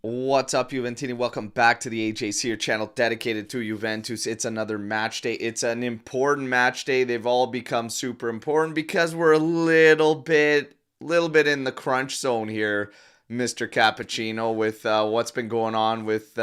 What's up, Juventini? Welcome back to the AJC, your channel dedicated to Juventus. It's another match day. It's an important match day. They've all become super important because we're a little bit in the crunch zone here, Mr. Cappuccino, with what's been going on with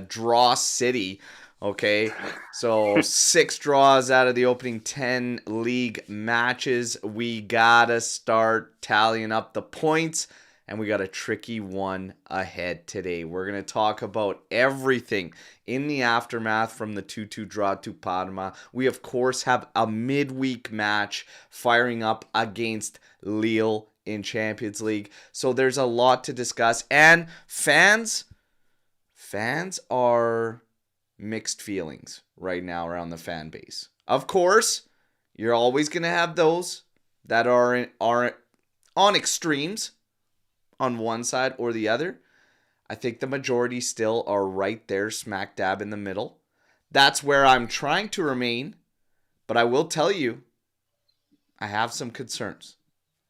Draw City. Okay, so 6 draws out of the opening 10 league matches. We gotta start tallying up the points. And we got a tricky one ahead today. We're going to talk about everything in the aftermath from the 2-2 draw to Parma. We, of course, have a midweek match firing up against Lille in Champions League. So there's a lot to discuss. And fans are mixed feelings right now around the fan base. Of course, you're always going to have those that are on extremes on one side or the other. I think the majority still are right there, smack dab in the middle. That's where I'm trying to remain. But I will tell you, I have some concerns.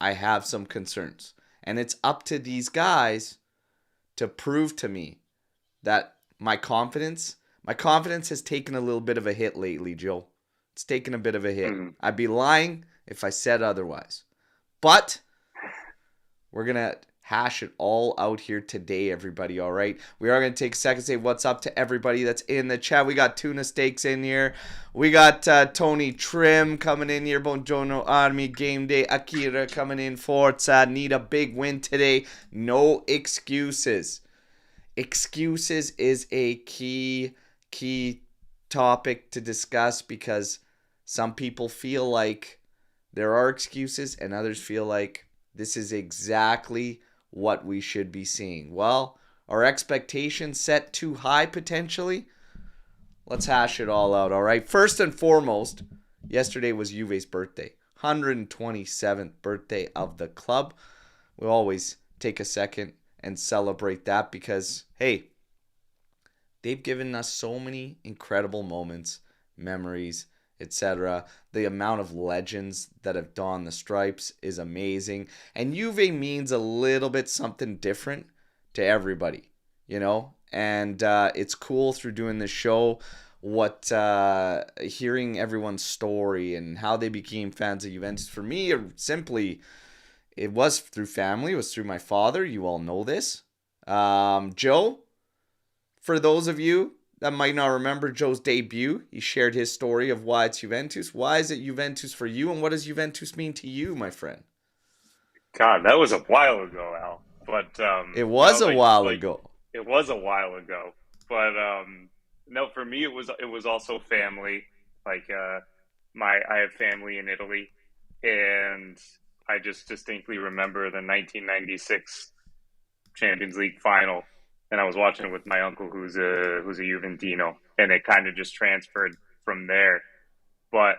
And it's up to these guys to prove to me that my confidence has taken a little bit of a hit lately, Joe. It's taken a bit of a hit. I'd be lying if I said otherwise. But we're going to hash it all out here today, everybody, all right? We are going to take a second to say what's up to everybody that's in the chat. We got Tuna Steaks in here. We got Tony Trim coming in here. Buongiorno Army, Game Day. Akira coming in. Forza, need a big win today. No excuses. Excuses is a key topic to discuss because some people feel like there are excuses and others feel like this is exactly what we should be seeing. Well, our expectations set too high potentially? Let's hash it all out, all right? First and foremost, yesterday was Juve's birthday. 127th birthday of the club. We always take a second and celebrate that because, hey, they've given us so many incredible moments, memories, etc. The amount of legends that have donned the stripes is amazing. And Juve means a little bit something different to everybody, you know? And it's cool through doing this show, hearing everyone's story and how they became fans of Juventus. For me, it was through family. It was through my father. You all know this. Joe, for those of you that might not remember Joe's debut, he shared his story of why it's Juventus. Why is it Juventus for you, and what does Juventus mean to you, my friend? God, that was a while ago, Al. But It was a while like ago. it was a while ago. But no, for me it was also family. Like I have family in Italy, and I just distinctly remember the 1996 Champions League final, and I was watching it with my uncle who's a Juventino, and it kind of just transferred from there. But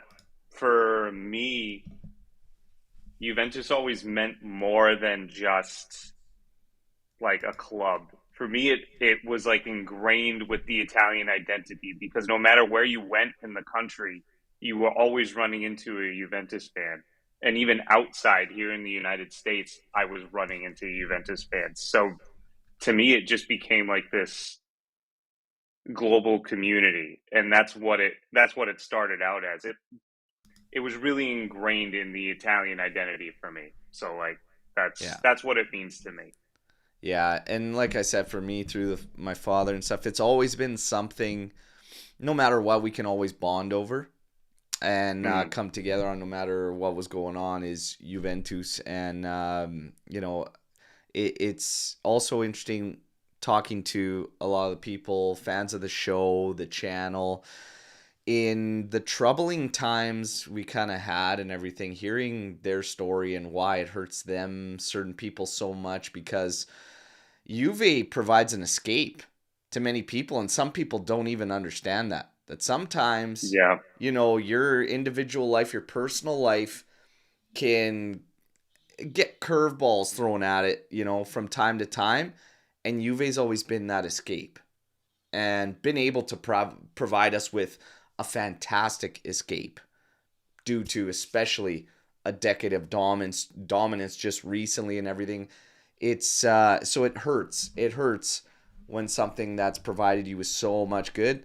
for me, Juventus always meant more than just like a club. For me, it was like ingrained with the Italian identity because no matter where you went in the country, you were always running into a Juventus fan. And even outside here in the United States, I was running into Juventus fans. So to me, it just became like this global community, and that's what it started out as. It was really ingrained in the Italian identity for me. So like that's Yeah. that's what it means to me. Yeah, and like I said, for me, through my father and stuff, it's always been something, no matter what, we can always bond over and Mm. come together on no matter what was going on is Juventus. And, it's also interesting talking to a lot of the people, fans of the show, the channel, in the troubling times we kind of had and everything, hearing their story and why it hurts them, certain people, so much because Juve provides an escape to many people, and some people don't even understand that. That sometimes, Yeah. your individual life, your personal life can get curveballs thrown at it, from time to time. And Juve's always been that escape and been able to provide us with a fantastic escape due to especially a decade of dominance just recently and everything. It's so it hurts. It hurts when something that's provided you with so much good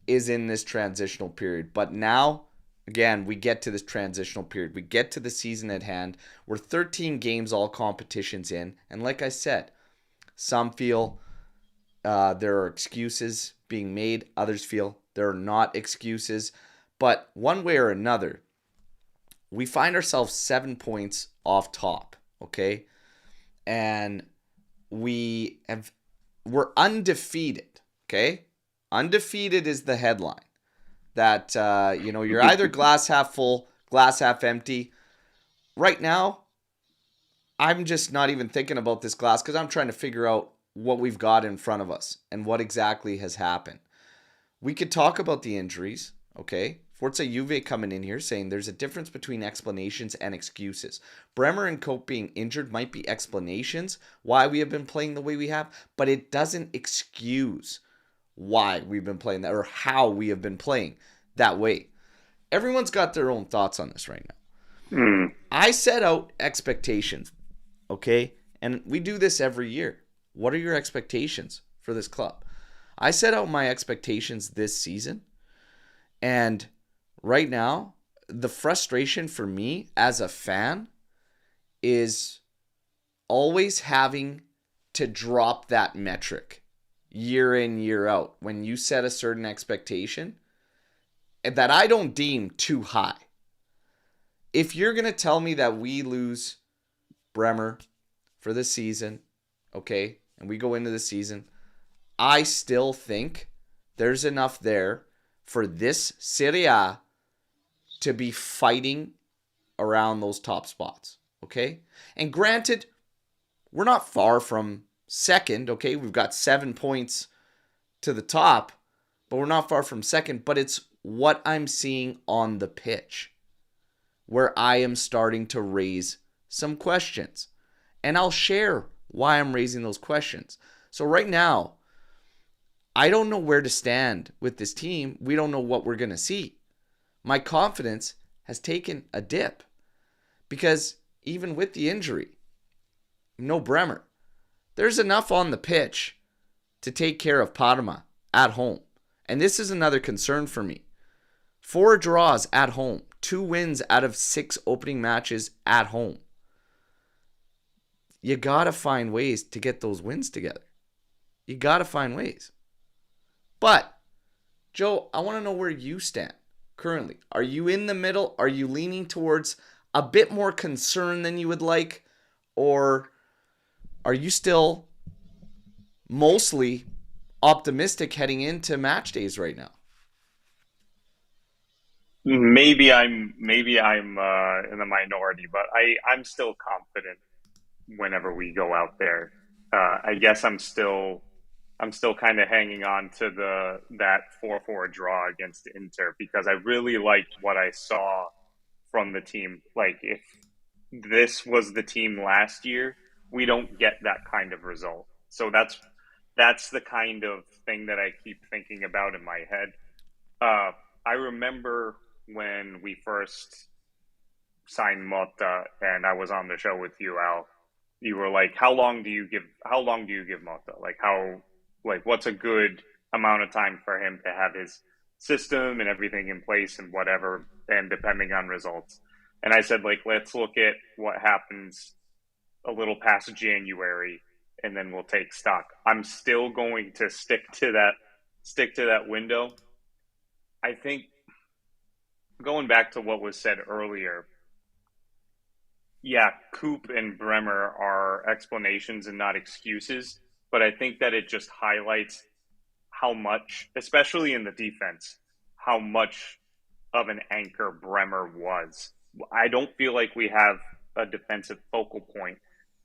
is in this transitional period. But now, again, we get to this transitional period. We get to the season at hand. We're 13 games, all competitions in. And like I said, some feel there are excuses being made. Others feel there are not excuses. But one way or another, we find ourselves 7 points off top, okay? And we're undefeated, okay? Undefeated is the headline. That, you're either glass half full, glass half empty. Right now, I'm just not even thinking about this glass because I'm trying to figure out what we've got in front of us and what exactly has happened. We could talk about the injuries, okay? Forza Juve coming in here saying there's a difference between explanations and excuses. Bremer and Cope being injured might be explanations why we have been playing the way we have, but it doesn't excuse why we've been playing that or how we have been playing that way. Everyone's got their own thoughts on this right now. I set out expectations, okay? And we do this every year. What are your expectations for this club? I set out my expectations this season, and right now, the frustration for me as a fan is always having to drop that metric year in, year out. When you set a certain expectation that I don't deem too high. If you're going to tell me that we lose Bremer for the season, okay, and we go into the season, I still think there's enough there for this Serie A to be fighting around those top spots, okay? And granted, we're not far from second, okay? We've got 7 points to the top, but we're not far from second. But it's what I'm seeing on the pitch where I am starting to raise some questions. And I'll share why I'm raising those questions. So right now, I don't know where to stand with this team. We don't know what we're going to see. My confidence has taken a dip because even with the injury, no Bremer, there's enough on the pitch to take care of Parma at home. And this is another concern for me. 4 draws at home, 2 wins out of 6 opening matches at home. You got to find ways to get those wins together. You got to find ways. But, Joe, I want to know where you stand currently. Are you in the middle? Are you leaning towards a bit more concern than you would like? Or are you still mostly optimistic heading into match days right now? Maybe I'm in the minority, but I'm still confident whenever we go out there. I guess I'm still kind of hanging on to that 4-4 draw against Inter because I really liked what I saw from the team. Like if this was the team last year, we don't get that kind of result. So that's the kind of thing that I keep thinking about in my head. I remember when we first signed Motta, and I was on the show with you, Al. You were like, How long do you give Motta? What's a good amount of time for him to have his system and everything in place and whatever, and depending on results. And I said, let's look at what happens a little past January, and then we'll take stock. I'm still going to stick to that window. I think going back to what was said earlier, yeah, Coop and Bremer are explanations and not excuses, but I think that it just highlights how much, especially in the defense, how much of an anchor Bremer was. I don't feel like we have a defensive focal point,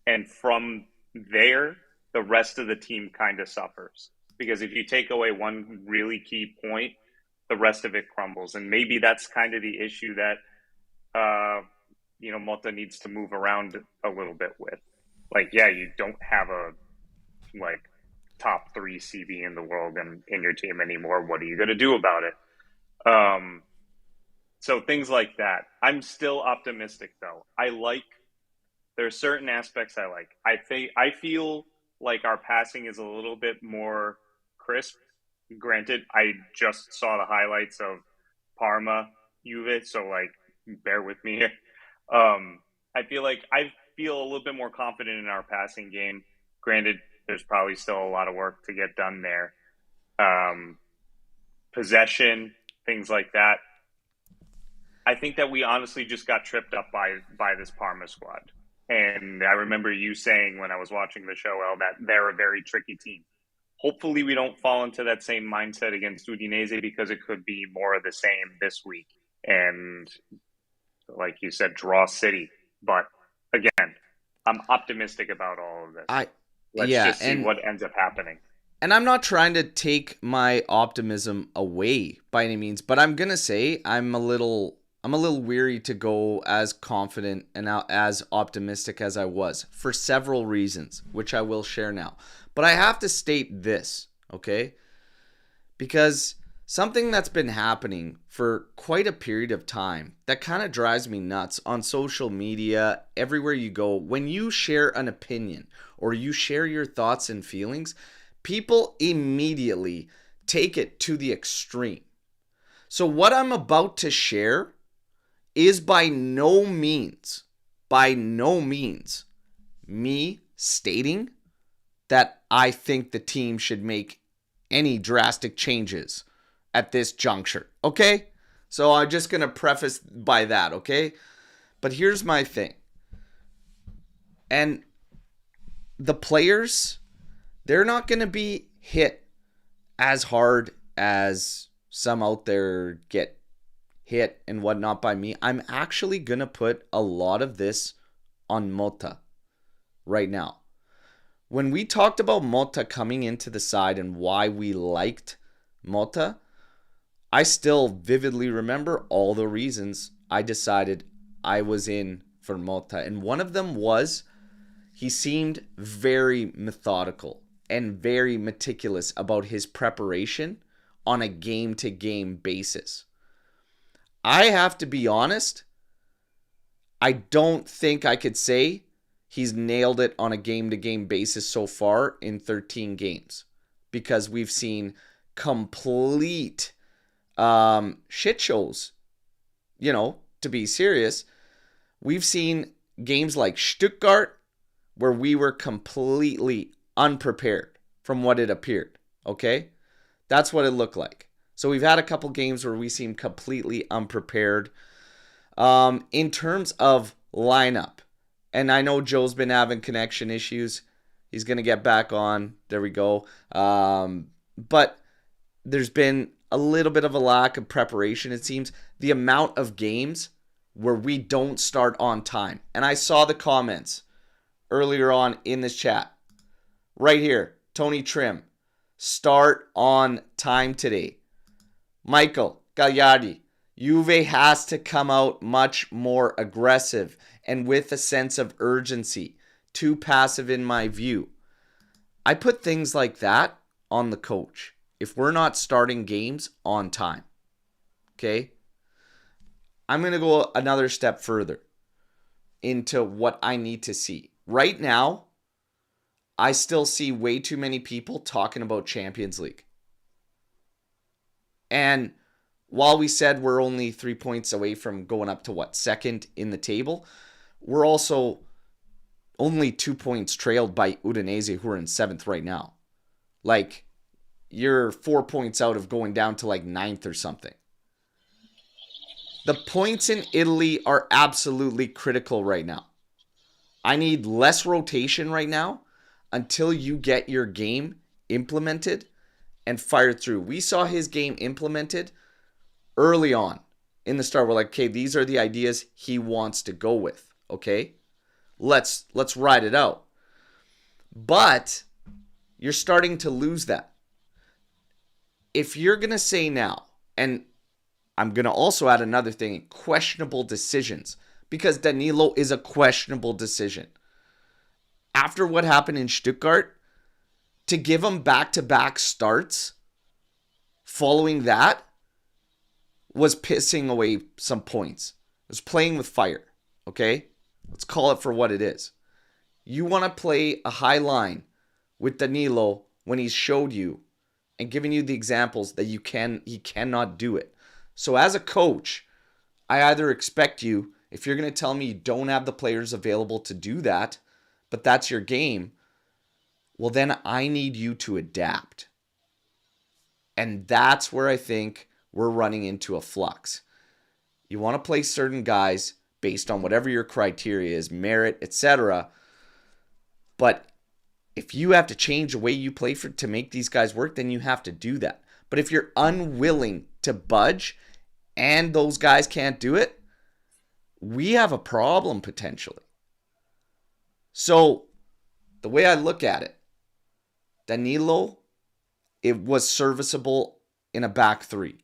and from there, the rest of the team kind of suffers. Because if you take away one really key point, the rest of it crumbles. And maybe that's kind of the issue that Motta needs to move around a little bit with. Yeah, you don't have a top 3 CB in the world in your team anymore. What are you going to do about it? So things like that. I'm still optimistic though. There are certain aspects I like. I feel like our passing is a little bit more crisp. Granted, I just saw the highlights of Parma Juve, so like bear with me here. I feel like I feel a little bit more confident in our passing game. Granted, there's probably still a lot of work to get done there. Um, Possession, things like that. I think that we honestly just got tripped up by this Parma squad. And I remember you saying when I was watching the show, El, that they're a very tricky team. Hopefully, we don't fall into that same mindset against Udinese because it could be more of the same this week. And like you said, draw city. But again, I'm optimistic about all of this. Let's just see what ends up happening. And I'm not trying to take my optimism away by any means, but I'm gonna say I'm a little weary to go as confident and as optimistic as I was for several reasons, which I will share now. But I have to state this, okay? Because something that's been happening for quite a period of time that kind of drives me nuts on social media, everywhere you go, when you share an opinion or you share your thoughts and feelings, people immediately take it to the extreme. So what I'm about to share is by no means me stating that I think the team should make any drastic changes at this juncture, okay? So I'm just going to preface by that, okay? But here's my thing. And the players, they're not going to be hit as hard as some out there get hit and whatnot by me. I'm actually going to put a lot of this on Mota right now. When we talked about Mota coming into the side and why we liked Mota, I still vividly remember all the reasons I decided I was in for Mota. And one of them was he seemed very methodical and very meticulous about his preparation on a game-to-game basis. I have to be honest, I don't think I could say he's nailed it on a game-to-game basis so far in 13 games because we've seen complete shit shows. You know, to be serious, we've seen games like Stuttgart where we were completely unprepared from what it appeared, okay? That's what it looked like. So we've had a couple games where we seem completely unprepared. In terms of lineup, and I know Joe's been having connection issues. He's going to get back on. There we go. But there's been a little bit of a lack of preparation, it seems. The amount of games where we don't start on time. And I saw the comments earlier on in this chat. Right here, Tony Trim. Start on time today. Michael Gagliardi. Juve has to come out much more aggressive and with a sense of urgency. Too passive in my view. I put things like that on the coach if we're not starting games on time. Okay? I'm going to go another step further into what I need to see. Right now, I still see way too many people talking about Champions League. And while we said we're only 3 points away from going up to second in the table, we're also only 2 points trailed by Udinese, who are in 7th right now. Like, you're 4 points out of going down to like 9th or something. The points in Italy are absolutely critical right now. I need less rotation right now until you get your game implemented and fired through. We saw his game implemented early on in the start. We're like, okay, these are the ideas he wants to go with. Okay, let's ride it out. But you're starting to lose that. If you're going to say now, and I'm going to also add another thing, questionable decisions, because Danilo is a questionable decision. After what happened in Stuttgart, to give him back-to-back starts following that was pissing away some points. It was playing with fire, okay? Let's call it for what it is. You want to play a high line with Danilo when he's showed you and given you the examples that he cannot do it. So as a coach, I either expect you, if you're going to tell me you don't have the players available to do that, but that's your game, well, then I need you to adapt. And that's where I think we're running into a flux. You want to play certain guys based on whatever your criteria is, merit, etc. But if you have to change the way you play to make these guys work, then you have to do that. But if you're unwilling to budge and those guys can't do it, we have a problem potentially. So the way I look at it, Danilo, it was serviceable in a back three.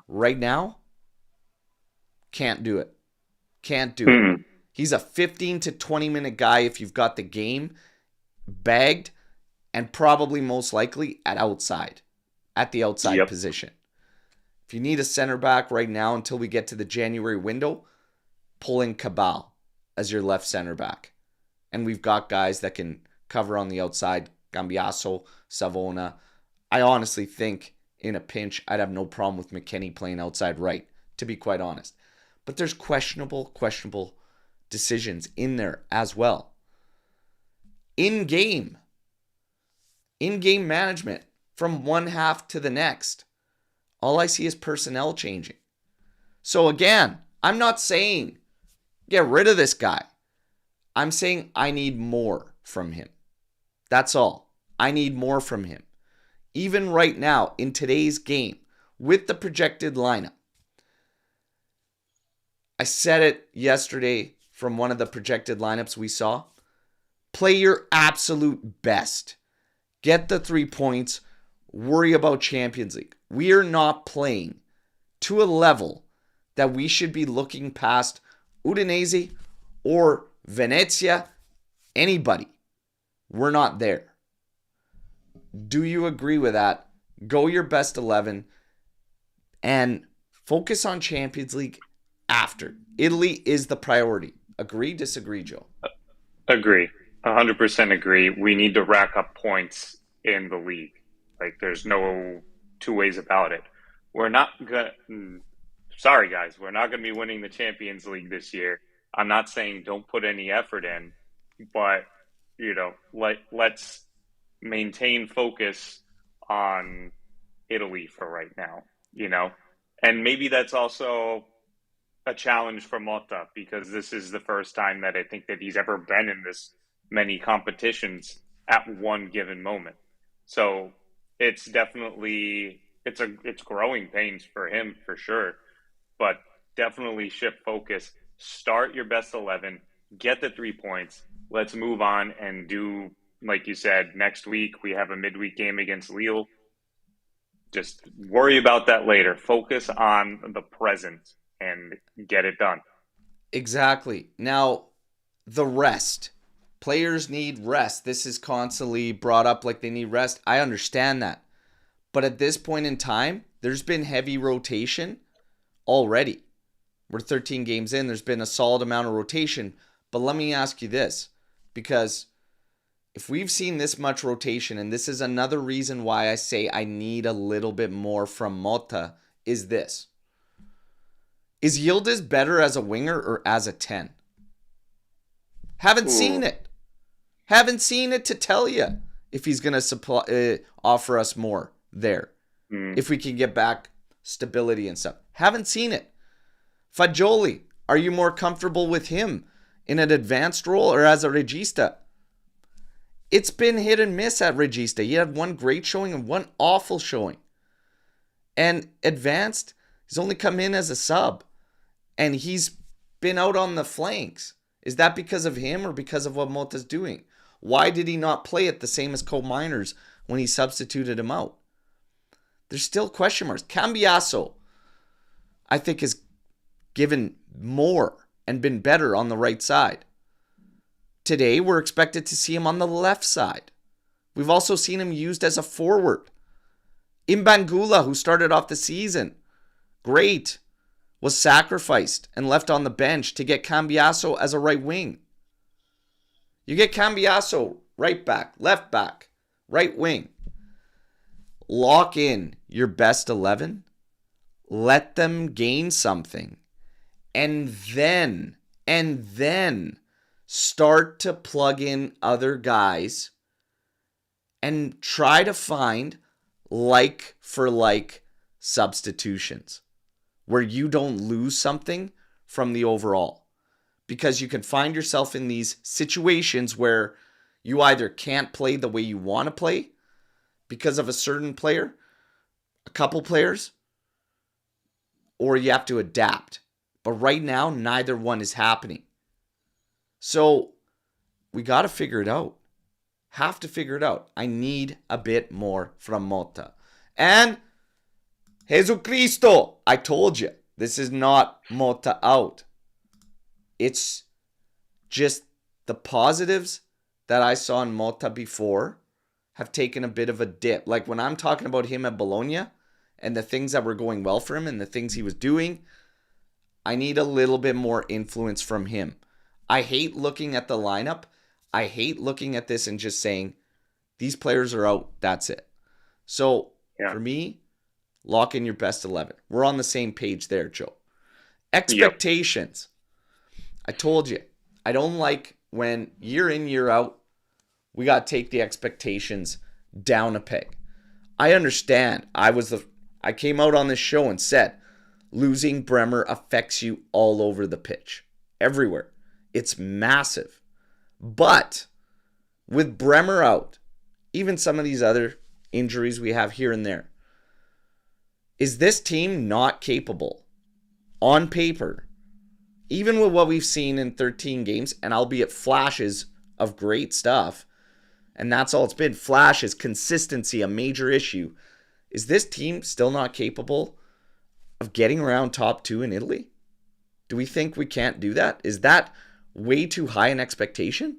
Right now, can't do it. Can't do it. He's a 15 to 20 minute guy if you've got the game bagged, and probably most likely at the outside position. If you need a center back right now until we get to the January window, pull in Cabal as your left center back. And we've got guys that can cover on the outside, Cambiaso, Savona. I honestly think in a pinch, I'd have no problem with McKennie playing outside right, to be quite honest. But there's questionable decisions in there as well. In-game management from one half to the next. All I see is personnel changing. So again, I'm not saying get rid of this guy. I'm saying I need more from him. That's all. I need more from him. Even right now, in today's game, with the projected lineup, I said it yesterday from one of the projected lineups we saw. Play your absolute best. Get the 3 points. Worry about Champions League. We are not playing to a level that we should be looking past Udinese or Venezia, anybody. We're not there. Do you agree with that? Go your best 11 and focus on Champions League after. Italy is the priority. Agree, disagree, Joe? Agree. 100% agree. We need to rack up points in the league. Like, there's no two ways about it. We're not going sorry, guys, we're not going to be winning the Champions League this year. I'm not saying don't put any effort in, but, let's maintain focus on Italy for right now, And maybe that's also a challenge for Motta, because this is the first time that I think that he's ever been in this many competitions at one given moment. So it's definitely it's growing pains for him for sure, but definitely shift focus. Start your best 11, get the 3 points. Let's move on and do, like you said, next week we have a midweek game against Lille. Just worry about that later. Focus on the present and get it done. Exactly. Now, the rest. Players need rest. This is constantly brought up like they need rest. I understand that. But at this point in time, there's been heavy rotation already. We're 13 games in. There's been a solid amount of rotation. But let me ask you this, because if we've seen this much rotation, and this is another reason why I say I need a little bit more from Motta, is this. Is Yildiz better as a winger or as a 10? Haven't seen it. Haven't seen it to tell you if he's going to offer us more there. If we can get back stability and stuff. Haven't seen it. Fagioli, are you more comfortable with him in an advanced role or as a regista? It's been hit and miss at regista. He had one great showing and one awful showing. And advanced, he's only come in as a sub. And he's been out on the flanks. Is that because of him or because of what Motta's doing? Why did he not play it the same as Cole Miners when he substituted him out? There's still question marks. Cambiaso, I think, has given more and been better on the right side. Today, we're expected to see him on the left side. We've also seen him used as a forward. Imbangula, who started off the season, great, was sacrificed and left on the bench to get Cambiaso as a right wing. You get Cambiaso right back, left back, right wing. Lock in your best 11. Let them gain something. And then start to plug in other guys and try to find like for like substitutions where you don't lose something from the overall. Because you can find yourself in these situations where you either can't play the way you want to play because of a certain player, a couple players, or you have to adapt. But right now, neither one is happening. So we got to figure it out. Have to figure it out. I need a bit more from Motta. And Jesucristo, I told you, this is not Motta out. It's just the positives that I saw in Motta before have taken a bit of a dip. Like when I'm talking about him at Bologna and the things that were going well for him and the things he was doing, I need a little bit more influence from him. I hate looking at the lineup. I hate looking at this and just saying, these players are out, that's it. So for me, lock in your best 11. We're on the same page there, Joe. Expectations. Yep. I told you, I don't like when year in, year out, we got to take the expectations down a peg. I understand. I came out on this show and said, losing Bremer affects you all over the pitch. Everywhere. It's massive. But with Bremer out, even some of these other injuries we have here and there, is this team not capable on paper, even with what we've seen in 13 games, and albeit flashes of great stuff, and that's all it's been, flashes, consistency, a major issue, is this team still not capable of getting around top 2 in Italy? Do we think we can't do that? Is that way too high an expectation?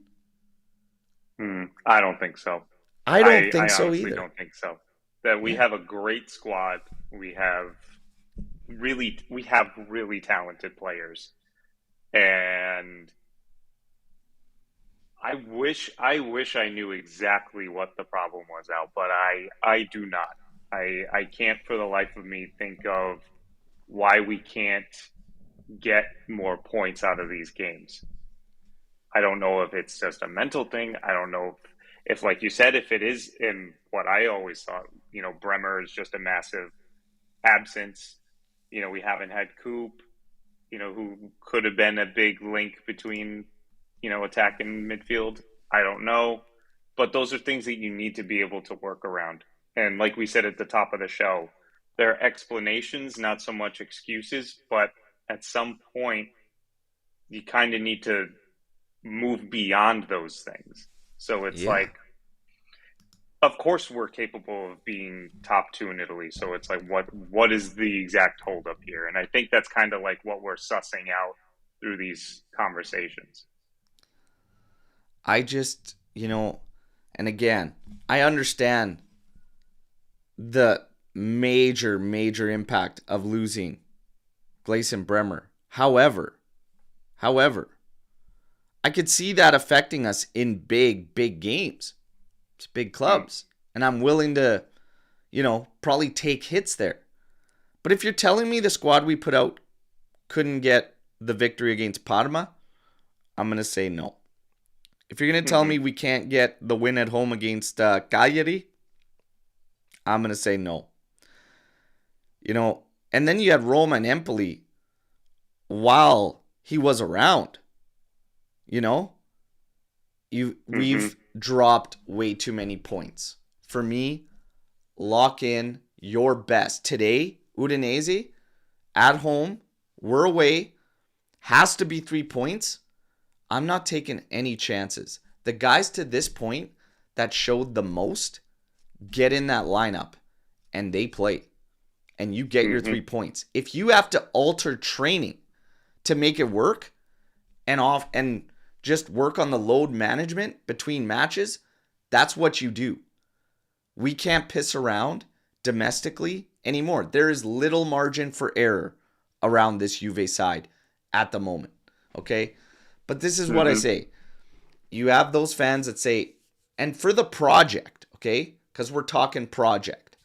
I don't think so. I don't think so either. I don't think so. That we have a great squad. We have really talented players, and I wish I knew exactly what the problem was out, but I do not. I can't for the life of me think of why we can't get more points out of these games. I don't know if it's just a mental thing. I don't know if like you said, if it is in what I always thought, Bremer is just a massive absence. We haven't had Coop, who could have been a big link between, attack and midfield. I don't know. But those are things that you need to be able to work around. And like we said at the top of the show, there are explanations, not so much excuses, but at some point, you kind of need to move beyond those things. So it's like, of course we're capable of being top 2 in Italy. So it's like, what is the exact holdup here? And I think that's kind of like what we're sussing out through these conversations. I just, and again, I understand the major impact of losing Gleison Bremer. However, I could see that affecting us in big games. It's big clubs. And I'm willing to, probably take hits there. But if you're telling me the squad we put out couldn't get the victory against Parma, I'm going to say no. If you're going to tell me we can't get the win at home against Cagliari, I'm going to say no. And then you had Roma and Empoli while he was around. We've dropped way too many points. For me, lock in your best. Today, Udinese, at home, we're away, has to be 3 points. I'm not taking any chances. The guys to this point that showed the most get in that lineup and they play. And you get your 3 points. If you have to alter training to make it work and just work on the load management between matches, that's what you do. We can't piss around domestically anymore. There is little margin for error around this Juve side at the moment. Okay? But this is what I say. You have those fans that say, and for the project, okay? Because we're talking project.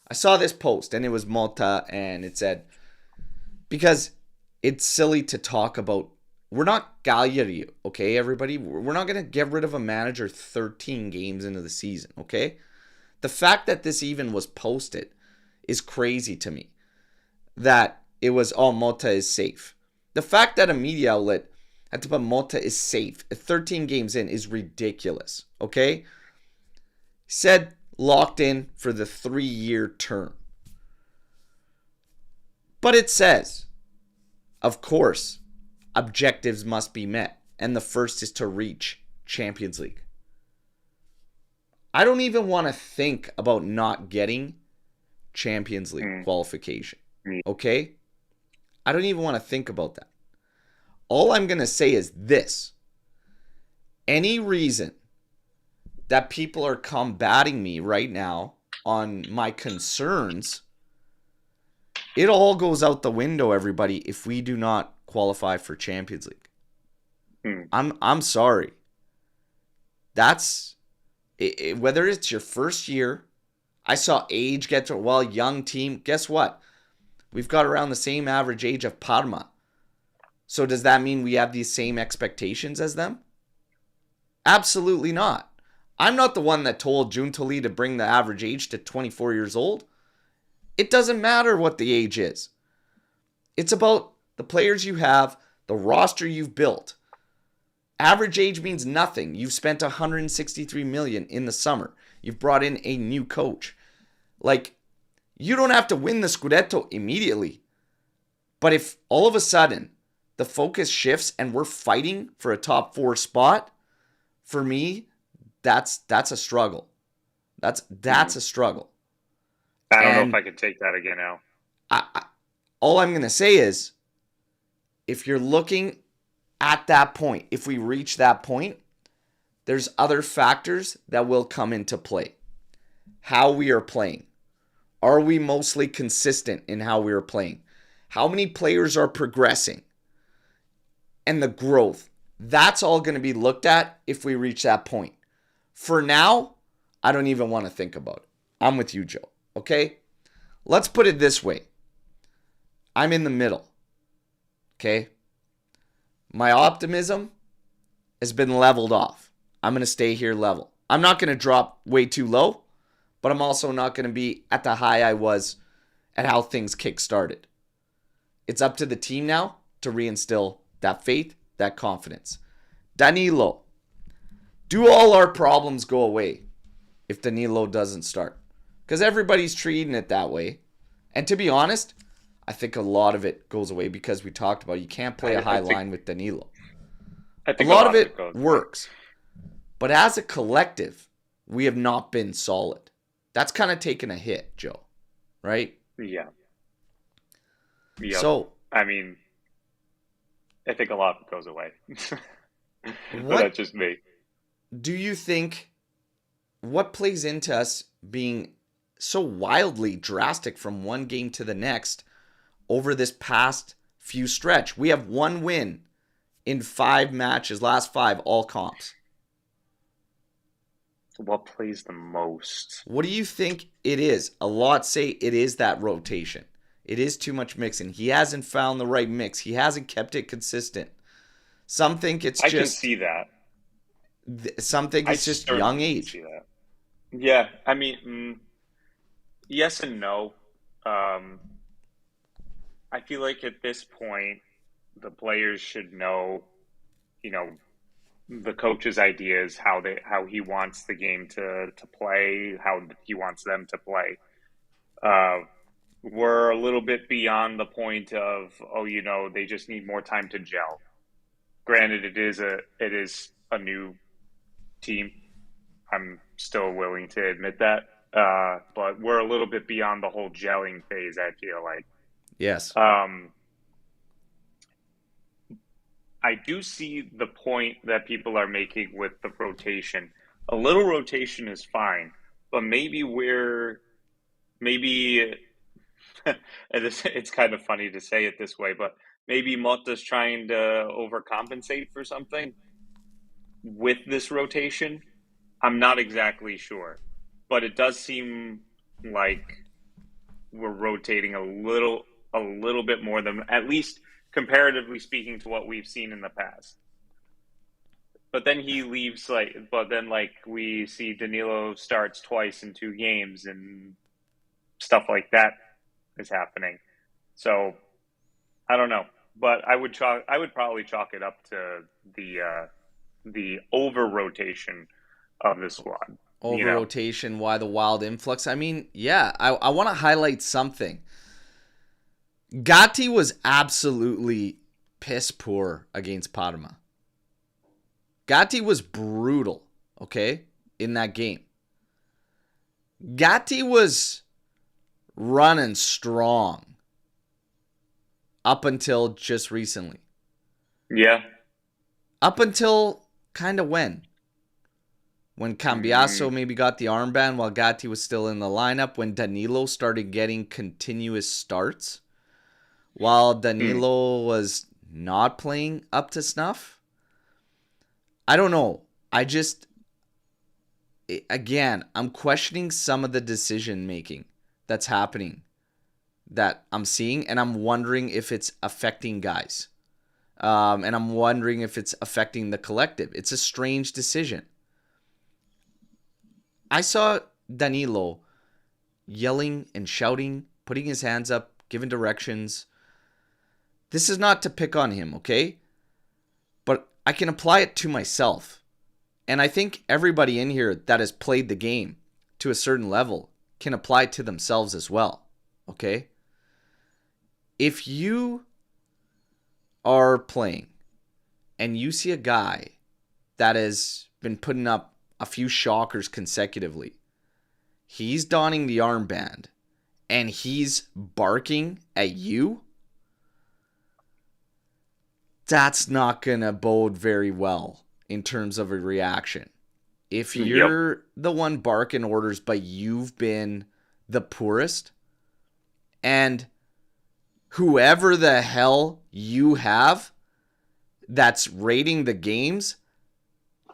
I saw this post and it was Malta and it said, because it's silly to talk about, we're not Cagliari, okay, everybody? We're not going to get rid of a manager 13 games into the season, okay? The fact that this even was posted is crazy to me. That it was, oh, Malta is safe. The fact that a media outlet had to put Malta is safe 13 games in is ridiculous, okay? Said locked in for the 3-year term. But it says, of course, objectives must be met. And the first is to reach Champions League. I don't even want to think about not getting Champions League qualification. Okay? I don't even want to think about that. All I'm going to say is this. Any reason that people are combating me right now on my concerns, it all goes out the window, everybody, if we do not qualify for Champions League. I'm sorry. That's whether it's your first year. I saw age get to, well, young team. Guess what? We've got around the same average age of Parma. So does that mean we have these same expectations as them? Absolutely not. I'm not the one that told Giuntoli to bring the average age to 24 years old. It doesn't matter what the age is. It's about the players you have, the roster you've built. Average age means nothing. You've spent $163 million in the summer. You've brought in a new coach. Like, you don't have to win the Scudetto immediately. But if all of a sudden the focus shifts and we're fighting for a top 4 spot, for me, that's a struggle. That's a struggle. I don't know if I could take that again, Al. All I'm going to say is, if you're looking at that point, if we reach that point, there's other factors that will come into play. How we are playing. Are we mostly consistent in how we are playing? How many players are progressing? And the growth. That's all going to be looked at if we reach that point. For now, I don't even want to think about it. I'm with you, Joe. Okay? Let's put it this way. I'm in the middle. Okay? My optimism has been leveled off. I'm going to stay here level. I'm not going to drop way too low, but I'm also not going to be at the high I was at how things kick-started. It's up to the team now to reinstill that faith, that confidence. Danilo. Do all our problems go away if Danilo doesn't start? Because everybody's treating it that way. And to be honest, I think a lot of it goes away because we talked about you can't play a high line with Danilo. I think a lot of it works. But as a collective, we have not been solid. That's kind of taken a hit, Joe. Right? Yeah. So, I mean, I think a lot of it goes away. But that's just me. Do you think, what plays into us being so wildly drastic from one game to the next over this past few stretch? We have one win in 5 matches, last 5, all comps. What plays the most? What do you think it is? A lot say it is that rotation. It is too much mixing. He hasn't found the right mix. He hasn't kept it consistent. Some think it's just... I can see that. Some think it's just young age. See that. Yeah, I mean, yes and no. I feel like at this point, the players should know, the coach's ideas, how he wants the game to play, how he wants them to play. We're a little bit beyond the point of, they just need more time to gel. Granted, it is a new team. I'm still willing to admit that. But we're a little bit beyond the whole gelling phase, I feel like. Yes. I do see the point that people are making with the rotation. A little rotation is fine, but maybe it's kind of funny to say it this way, but maybe Motta's trying to overcompensate for something with this rotation. I'm not exactly sure. but it does seem like we're rotating a little bit more than, at least comparatively speaking, to what we've seen in the past. But then he leaves, but then we see Danilo starts twice in 2 games and stuff like that is happening. So I don't know, but I would probably chalk it up to the over rotation of the squad. You Over know, rotation, why the wild influx? I mean, yeah, I want to highlight something. Gatti was absolutely piss poor against Parma. Gatti was brutal, okay, in that game. Gatti was running strong up until just recently. yeah. Up until kind of when? When Cambiaso maybe got the armband while Gatti was still in the lineup, when Danilo started getting continuous starts while Danilo was not playing up to snuff. I don't know. Again, I'm questioning some of the decision making that's happening that I'm seeing, and I'm wondering if it's affecting guys. And I'm wondering if it's affecting the collective. It's a strange decision. I saw Danilo yelling and shouting, putting his hands up, giving directions. This is not to pick on him, okay? But I can apply it to myself. And I think everybody in here that has played the game to a certain level can apply it to themselves as well, okay? If you are playing and you see a guy that has been putting up a few shockers consecutively, he's donning the armband and he's barking at you, that's not going to bode very well in terms of a reaction. If you're the one barking orders but you've been the poorest, and whoever the hell you have that's rating the games,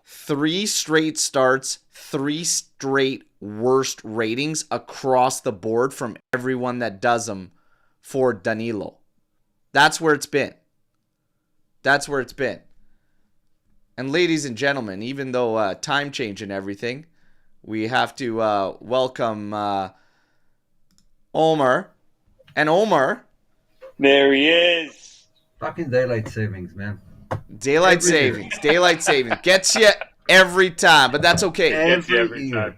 3 straight starts, 3 straight worst ratings across the board from everyone that does them for Danilo. That's where it's been. That's where it's been. And ladies and gentlemen, even though time change and everything, we have to welcome Omer. And Omer... There he is. Fucking daylight savings, man. Daylight savings. Gets you every time, but that's okay. Every time.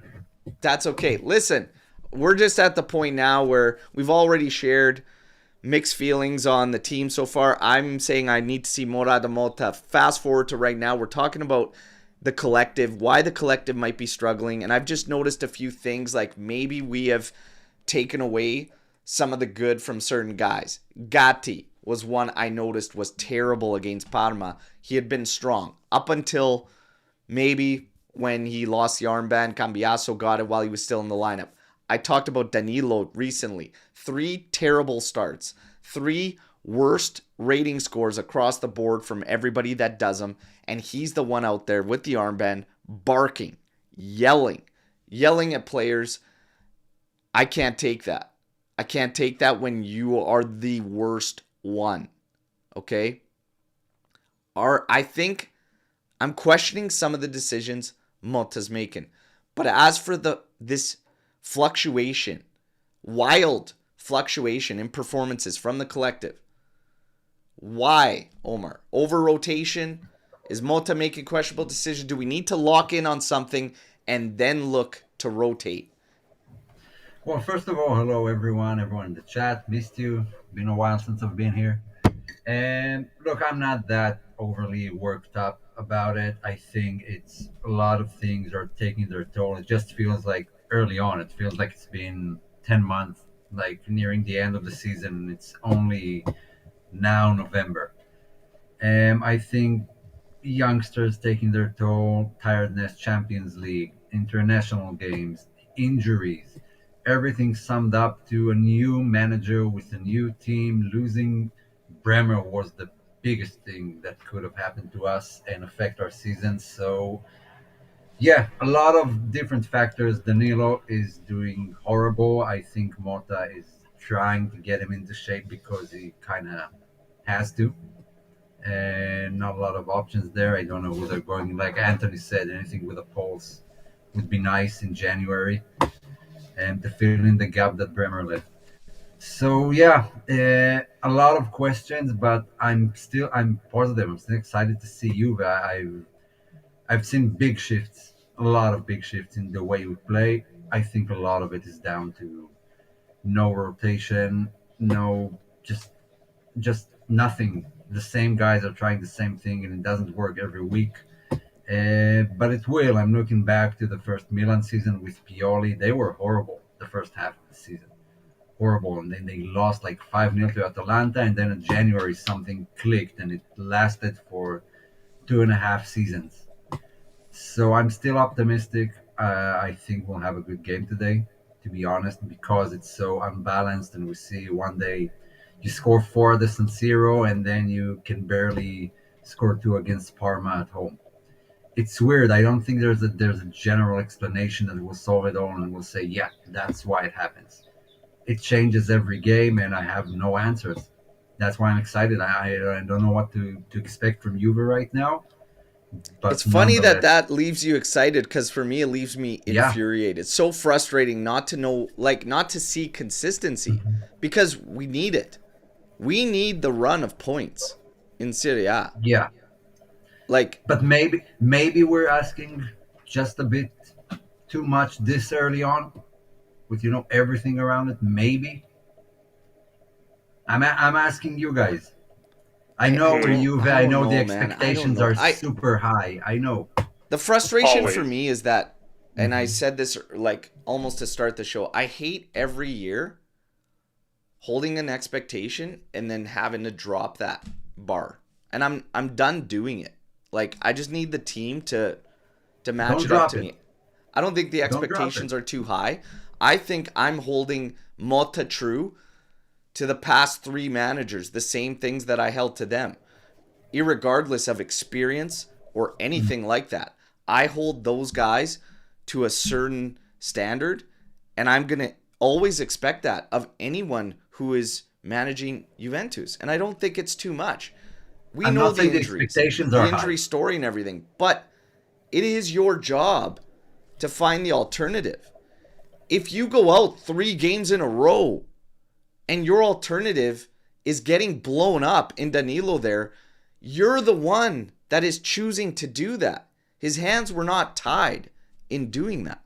That's okay. Listen, we're just at the point now where we've already shared mixed feelings on the team so far. I'm saying I need to see Morada Mota. Fast forward to right now. We're talking about the collective, why the collective might be struggling. And I've just noticed a few things, like maybe we have taken away some of the good from certain guys. Gatti was one I noticed was terrible against Parma. He had been strong up until maybe when he lost the armband. Cambiaso got it while he was still in the lineup. I talked about Danilo recently. 3 terrible starts. 3 worst rating scores across the board from everybody that does them. And he's the one out there with the armband, barking, yelling at players. I can't take that. I can't take that when you are the worst one. Okay? I think I'm questioning some of the decisions Mota's making. But as for this fluctuation, wild fluctuation in performances from the collective, why, Omer? Over rotation? Is Mota making questionable decisions? Do we need to lock in on something and then look to rotate? Well, first of all, hello everyone in the chat. Missed you. Been a while since I've been here. And look, I'm not that overly worked up about it. I think it's a lot of things are taking their toll. It just feels like early on. It feels like it's been 10 months, like nearing the end of the season. And it's only now November. I think youngsters taking their toll, tiredness, Champions League, international games, injuries, everything summed up to a new manager with a new team. Losing Bremer was the biggest thing that could have happened to us and affect our season. So Yeah, a lot of different factors. Danilo is doing horrible. I think Mota is trying to get him into shape because he kind of has to. And not a lot of options there. I don't know who they're going. Like Anthony said, anything with a pulse would be nice in January and to fill in the gap that Bremer left. So yeah, a lot of questions, but I'm positive. I'm still excited to see you. I've seen big shifts, a lot of big shifts in the way we play. I think a lot of it is down to no rotation, no just nothing. The same guys are trying the same thing, and it doesn't work every week. But it will. I'm looking back to the first Milan season with Pioli. They were horrible the first half of the season, horrible, and then they lost like 5-0 to Atalanta, and then in January something clicked, and it lasted for 2.5 seasons. So I'm still optimistic. I think we'll have a good game today, to be honest, because it's so unbalanced, and we see one day you score four at the San Siro, and then you can barely score two against Parma at home. It's weird. I don't think there's a general explanation that will solve it all, and we'll say, yeah, that's why it happens. It changes every game, and I have no answers. That's why I'm excited. I don't know what to expect from Juve right now, It's but funny that nonetheless, that leaves you excited because for me, it leaves me yeah. infuriated. It's so frustrating not to know, like, not to see consistency because we need it. We need the run of points in Serie A. Yeah, Like, but maybe we're asking just a bit too much this early on, with everything around it. Maybe I'm asking you guys. I know we're Juve. I I don't know the know, man. I don't expectations know. are super high. I know. The frustration for Always. me is that, and I Mhm. said this like almost to start the show, I hate every year holding an expectation and then having to drop that bar. And I'm done doing it. Like I just need the team to match Don't it up drop to it. me. I don't think the Don't drop it. expectations are too high. I think I'm holding Mota true to the past three managers, the same things that I held to them, irregardless of experience or anything like that. I hold those guys to a certain standard, and I'm going to always expect that of anyone who is managing Juventus. And I don't think it's too much. We I'm know not the saying the injuries, expectations the are injury high. story and everything, but it is your job to find the alternative. If you go out 3 games in a row and your alternative is getting blown up in Danilo there, you're the one that is choosing to do that. His hands were not tied in doing that.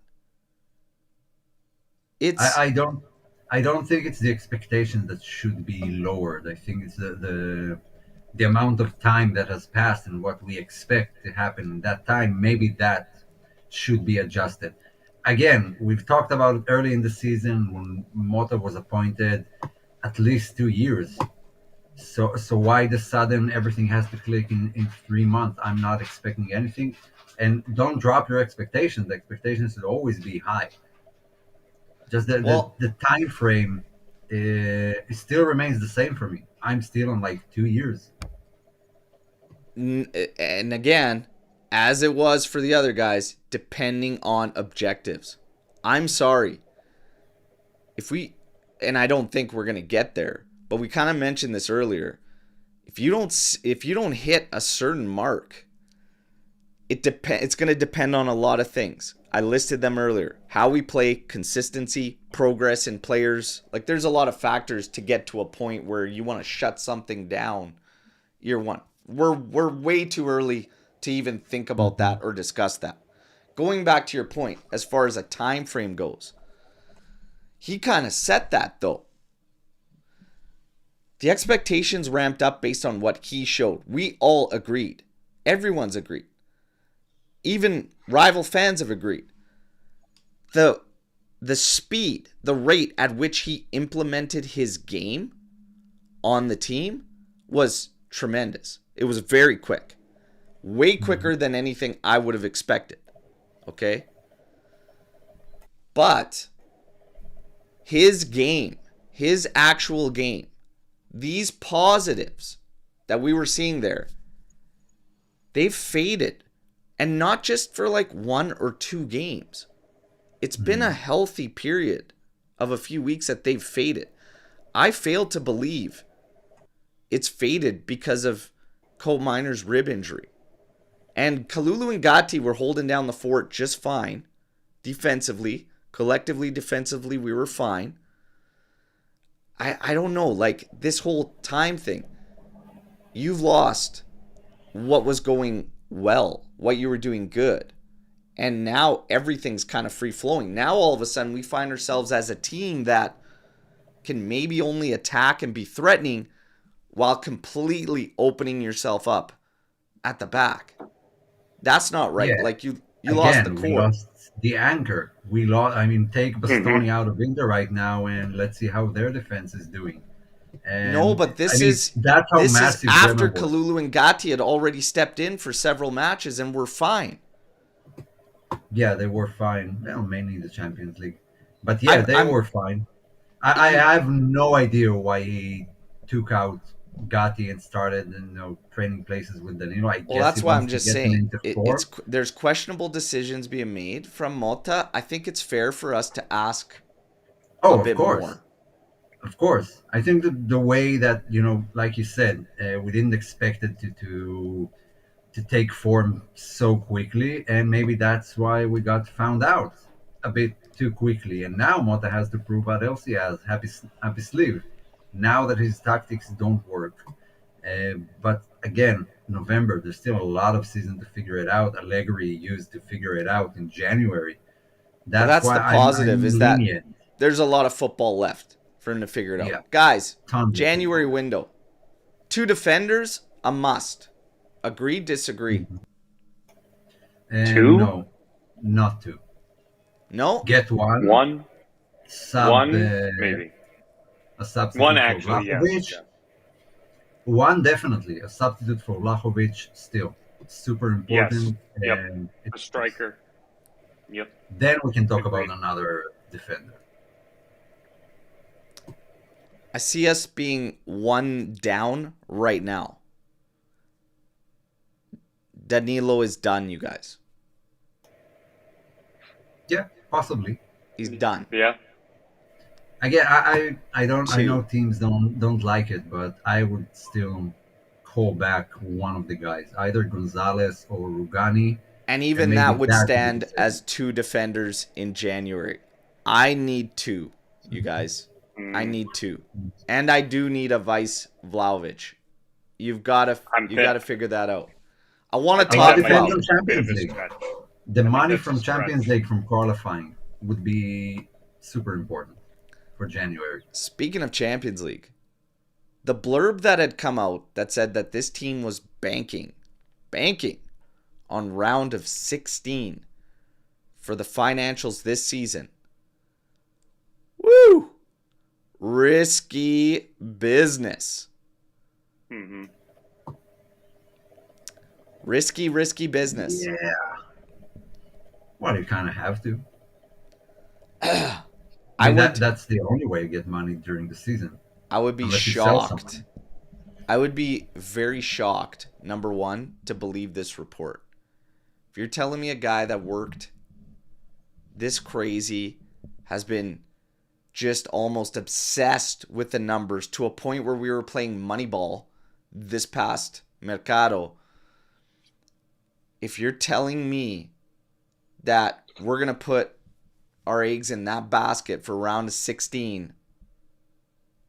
I, It's I don't I don't think it's the expectations that should be lowered. I think it's the amount of time that has passed and what we expect to happen in that time. Maybe that should be adjusted. Again, we've talked about it early in the season when Mota was appointed, at least 2 years. So why the sudden everything has to click in 3 months? I'm not expecting anything. And don't drop your expectations. The expectations should always be high. Just well, the time frame it still remains the same for me. I'm still on like 2 years. and again, as it was for the other guys, depending on objectives. I'm sorry. If we, and I don't think we're going to get there, but we kind of mentioned this earlier. If you don't hit a certain mark, it's going to depend on a lot of things. I listed them earlier. How we play, consistency, progress in players. Like there's a lot of factors to get to a point where you want to shut something down year one. We're way too early to even think about Mhm. that or discuss that. Going back to your point as far as a time frame goes, he kind of set that though. The expectations ramped up based on what he showed. We all agreed. Everyone's agreed. Even rival fans have agreed. The the speed, the rate at which he implemented his game on the team was tremendous. It was very quick. Way Mhm. quicker than anything I would have expected. Okay? But his game, his actual game, these positives that we were seeing there, they've faded And not just for like 1 or 2 games. It's been a healthy period of a few weeks that they've faded. I fail to believe it's faded because of Cole Minor's rib injury. And Kalulu and Gatti were holding down the fort just fine defensively. Collectively, defensively, we were fine. I don't know, like this whole time thing. You've lost what was going well, what you were doing good. And now everything's kind of free-flowing. Now all of a sudden we find ourselves as a team that can maybe only attack and be threatening while completely opening yourself up at the back. That's not right. Yeah. Like you Again, lost the we core. lost the anchor. We lost. I mean, take Bastoni out of Inter right now, and let's see how their defense is doing. And No, but this is that's how this is massive after Bremer was. Kalulu and Gatti had already stepped in for several matches and were fine. Yeah, they were fine. Well, mainly the Champions League, but yeah, they I'm- were fine. I have no idea why he took out Gatti and started, training places with Danilo. I Well, guess that's he why wants I'm to just get him saying into form. there's questionable decisions being made from Mota. I think it's fair for us to ask a bit more. Of course. I think that the way that, like you said, we didn't expect it to take form so quickly, and maybe that's why we got found out a bit too quickly. And now Mota has to prove what else he has up his sleeve. Now that his tactics don't work. But again, November, there's still a lot of season to figure it out. Allegri used to figure it out in January. That's why the positive, I'm is that lenient. there's a lot of football left for him to figure it out. Yeah. Guys, Tons of January football. window. 2 defenders, a must. Agree, disagree? And 2? No, not 2. No? Get one. 1? Sub, 1? Maybe. A substitute 1 for actually, Vlahovic. yes. One definitely. A substitute for Vlahovic still. Super important. Yep. And A striker. Yep. then we can talk Agreed. about another defender. I see us being 1 down right now. Danilo is done, you guys. Yeah, possibly. He's done. Yeah. Again, I don't. I 2. know teams don't like it, but I would still call back one of the guys, either Gonzalez or Rugani. And even maybe that would that would be stand the same. as 2 defenders in January. I need 2, you guys. I need 2. And I do need a vice Vlahovic. You've got to figure that out. I want to I think talk that might depends be on about a bit of Champions a League. stretch. The money that's from a stretch. Champions League from qualifying would be super important for January. Speaking of Champions League, the blurb that had come out that said that this team was banking on round of 16 for the financials this season. Woo! Risky business. Mm-hmm. Risky business. Yeah. Well, you kind of have to. That's the only way you get money during the season. I would be Unless you sell shocked. someone. I would be very shocked, number one, to believe this report. If you're telling me a guy that worked this crazy, has been just almost obsessed with the numbers to a point where we were playing Moneyball this past Mercado, if you're telling me that we're going to put our eggs in that basket for round of 16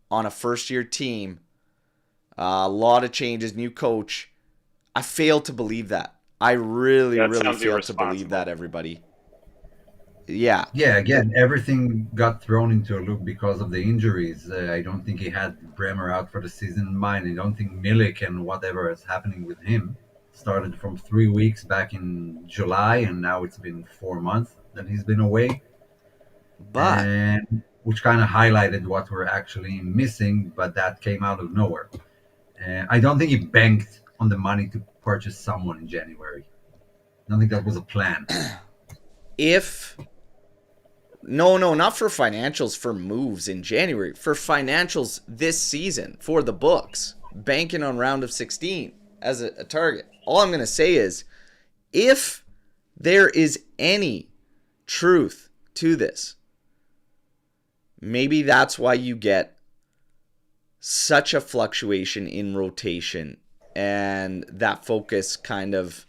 on a first-year team, a lot of changes, new coach, I fail to believe that. I really sounds fail to believe that, everybody. Yeah. Yeah, again, everything got thrown into a loop because of the injuries. I don't think he had Bremer out for the season in mind. I don't think Milik and whatever is happening with him started from 3 weeks back in July, and now it's been 4 months that he's been away. But And which kind of highlighted what we're actually missing, but that came out of nowhere. I don't think he banked on the money to purchase someone in January. I don't think that was a plan. No, not for financials, for moves in January. For financials this season, for the books. Banking on round of 16 as a target. All I'm going to say is, if there is any truth to this, maybe that's why you get such a fluctuation in rotation and that focus kind of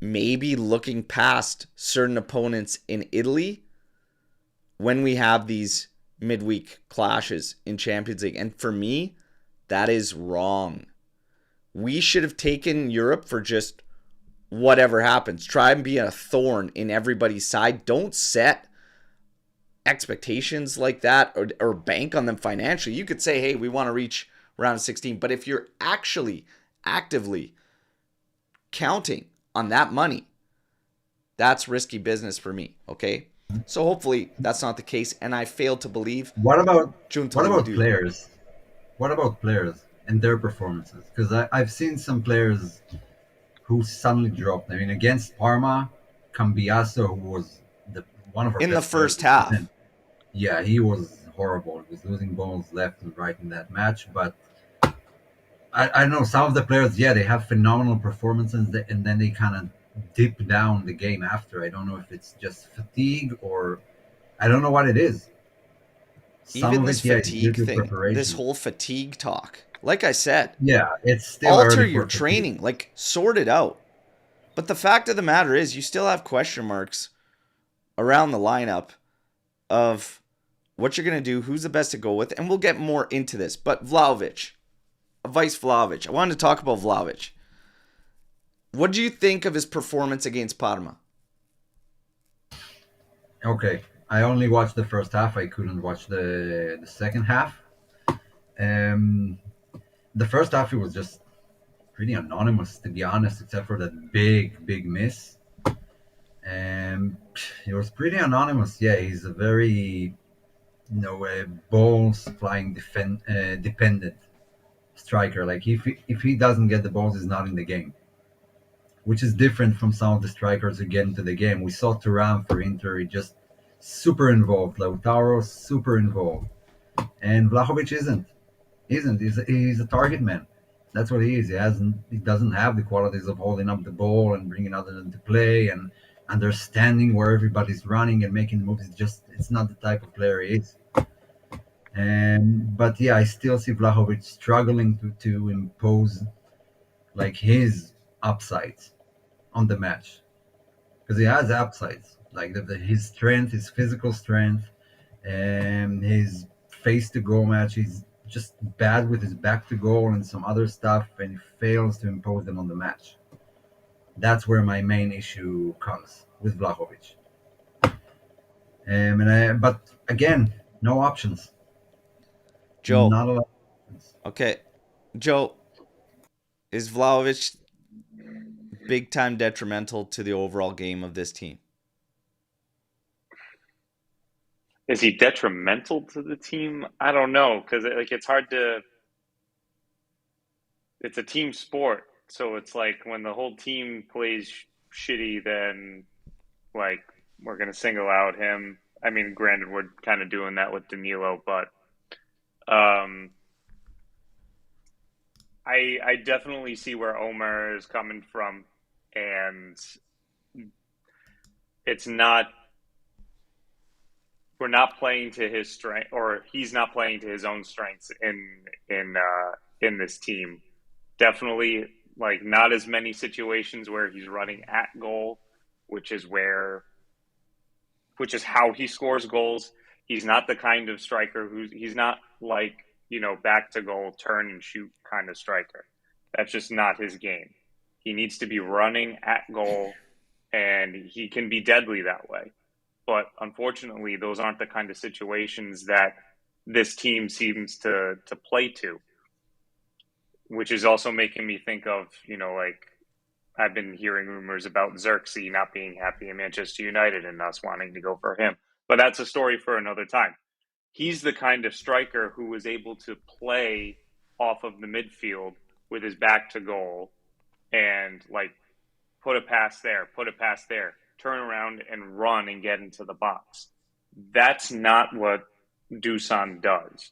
maybe looking past certain opponents in Italy when we have these midweek clashes in Champions League. And for me, that is wrong. We should have taken Europe for just whatever happens. Try and be a thorn in everybody's side. Don't set expectations like that or bank on them financially. You could say, hey, we want to reach round 16. But if you're actually actively counting on that money, that's risky business for me, okay? So hopefully that's not the case, and I fail to believe. What about do. players? What about players and their performances? Because I've seen some players who suddenly dropped. I mean, against Parma, Cambiaso, who was one of our in the best first players, half. Yeah, he was horrible. He was losing balls left and right in that match. But I know some of the players, yeah, they have phenomenal performances, and then they kind of dip down the game after. I don't know if it's just fatigue or I don't know what it is. Some Even of this it, yeah, is due fatigue to thing, this preparation. whole fatigue talk, like I said, Yeah, it's still alter early your for fatigue. training, like sort it out. But the fact of the matter is you still have question marks around the lineup of what you're going to do, who's the best to go with, and we'll get more into this. But Vlahovic, Vice Vlahovic, I wanted to talk about Vlahovic. What do you think of his performance against Parma? Okay, I only watched the first half. I couldn't watch the second half. Um, the first half it was just pretty anonymous, to be honest, except for that big miss. It was pretty anonymous. Yeah, he's a very balls flying dependent striker. Like if he doesn't get the balls, he's not in the game, which is different from some of the strikers who get into the game. We saw Thuram for Inter, he just super involved. Lautaro super involved, and Vlahovic isn't. He's a target man. That's what he is. He doesn't have the qualities of holding up the ball and bringing others into play and understanding where everybody's running and making the moves. It's not the type of player he is. But yeah, I still see Vlahovic struggling to impose like his upsides on the match because he has upsides like his strength, his physical strength, and his face to goal match. He's just bad with his back to goal and some other stuff, and he fails to impose them on the match. That's where my main issue comes with Vlahovic. But again, no options. Joe. Not a lot of options. Okay. Joe, is Vlahovic big time detrimental to the overall game of this team? Is he detrimental to the team? I don't know, because it's hard to. It's a team sport, so it's like when the whole team plays shitty, then like we're gonna single out him. I mean, granted, we're kind of doing that with Danilo, but um, I definitely see where Omer is coming from, and it's not. We're not playing to his strength, or he's not playing to his own strengths in this team. Definitely, like not as many situations where he's running at goal, which is how he scores goals. He's not the kind of striker he's not like, back to goal, turn and shoot kind of striker. That's just not his game. He needs to be running at goal, and he can be deadly that way. But unfortunately, those aren't the kind of situations that this team seems to play to, which is also making me think of, like I've been hearing rumors about Xerxes not being happy in Manchester United and us wanting to go for him. But that's a story for another time. He's the kind of striker who was able to play off of the midfield with his back to goal and like put a pass there, turn around and run and get into the box. That's not what Dusan does.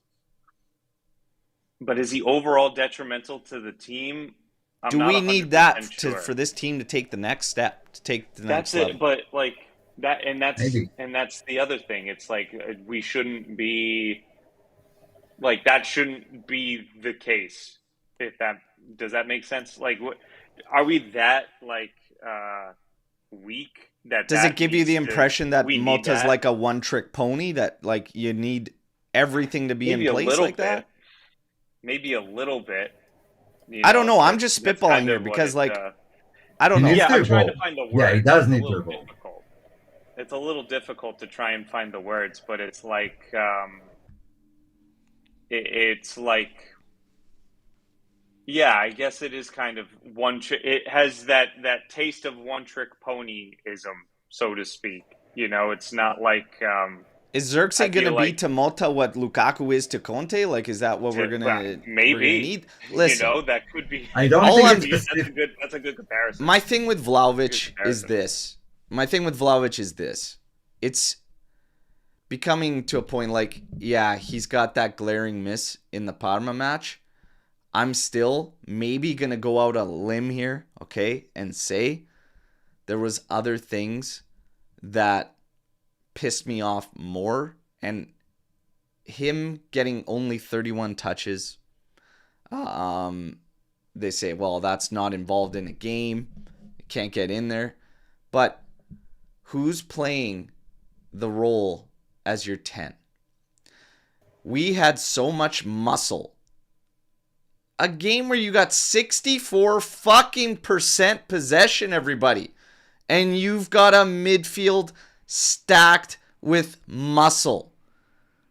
But is he overall detrimental to the team? I'm Do not we 100% need that sure. for this team to take the next step, to take the next That's level? it, but like that, and Maybe. that's the other thing. It's like we shouldn't be like that. Shouldn't be the case. If that does that make sense? Like, are we that like weak that Does it give you the needs to? impression that We need Mota's that. like a one-trick pony, that like you need everything to be in Maybe a place little like bit. that? Maybe a little bit. I don't know. I'm That's just spitballing kind here of what because it. like I don't He know. needs Yeah, to I'm trying to evolve. find the Yeah, he words. does It's a need to little evolve. difficult. It's a little difficult to try and find the words, but it's like it's like yeah, I guess it is kind of one trick. It has that taste of one trick ponyism, so to speak. It's not like Is I Xerxes gonna feel be like to Mota what Lukaku is to Conte? Like, is that what well, we're gonna maybe need? Listen, that could be I don't all think I'm it's specific. that's a good comparison. my thing with That's a good Vlahovic is comparison. this. My thing with Vlahovic is this. It's becoming to a point like, yeah, he's got that glaring miss in the Parma match. I'm still maybe going to go out a limb here, okay, and say there was other things that pissed me off more, and him getting only 31 touches. They say, well, that's not involved in a game. Can't get in there. But who's playing the role as your 10? We had so much muscle. A game where you got 64 fucking percent possession, everybody. And you've got a midfield stacked with muscle.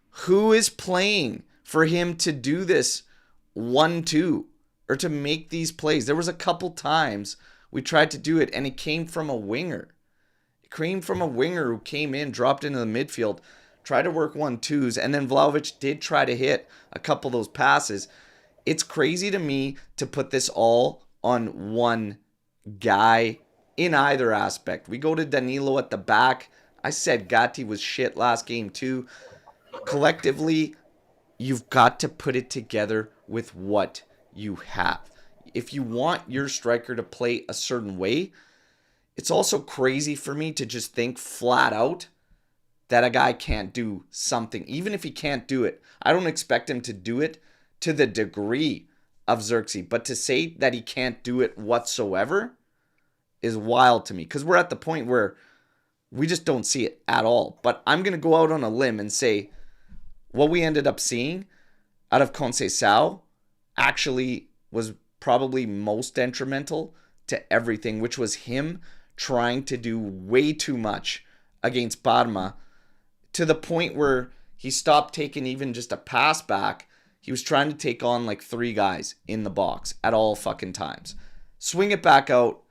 Who is playing for him to do this 1-2 or to make these plays? There was a couple times we tried to do it, and it came from a winger. It came from a winger who came in, dropped into the midfield, tried to work 1-2s, and then Vlahovic did try to hit a couple of those passes. It's crazy to me to put this all on one guy in either aspect. We go to Danilo at the back. I said Gatti was shit last game too. Collectively, you've got to put it together with what you have. If you want your striker to play a certain way, it's also crazy for me to just think flat out that a guy can't do something. Even if he can't do it, I don't expect him to do it to the degree of Xerxes. But to say that he can't do it whatsoever is wild to me, because we're at the point where we just don't see it at all. But I'm going to go out on a limb and say what we ended up seeing out of Conceição actually was probably most detrimental to everything, which was him trying to do way too much against Parma, to the point where he stopped taking even just a pass back. He was trying to take on like 3 guys in the box at all fucking times. Swing it back out,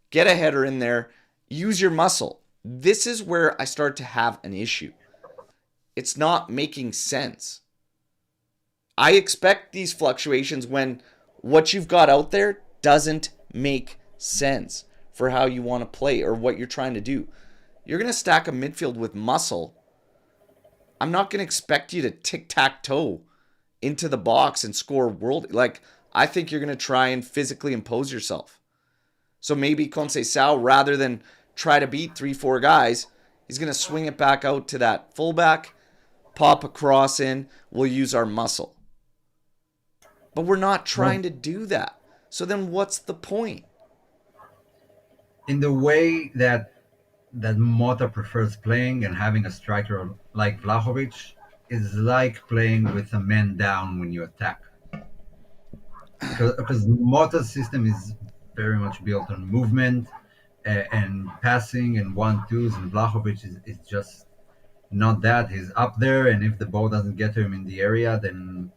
get a header in there, use your muscle. This is where I start to have an issue. It's not making sense. I expect these fluctuations when what you've got out there doesn't make sense for how you want to play or what you're trying to do. You're going to stack a midfield with muscle. I'm not going to expect you to tic-tac-toe into the box and score world. Like, I think you're going to try and physically impose yourself. So maybe Conceição, rather than try to beat 3-4 guys, he's going to swing it back out to that fullback, pop a cross in, we'll use our muscle. But we're not trying to do that. So then what's the point? In the way that Mota prefers playing, and having a striker like Vlahovic is like playing with a man down when you attack. Because Mota's system is very much built on movement and passing and 1-2s, and Vlahovic is just not that. He's up there, and if the ball doesn't get to him in the area, then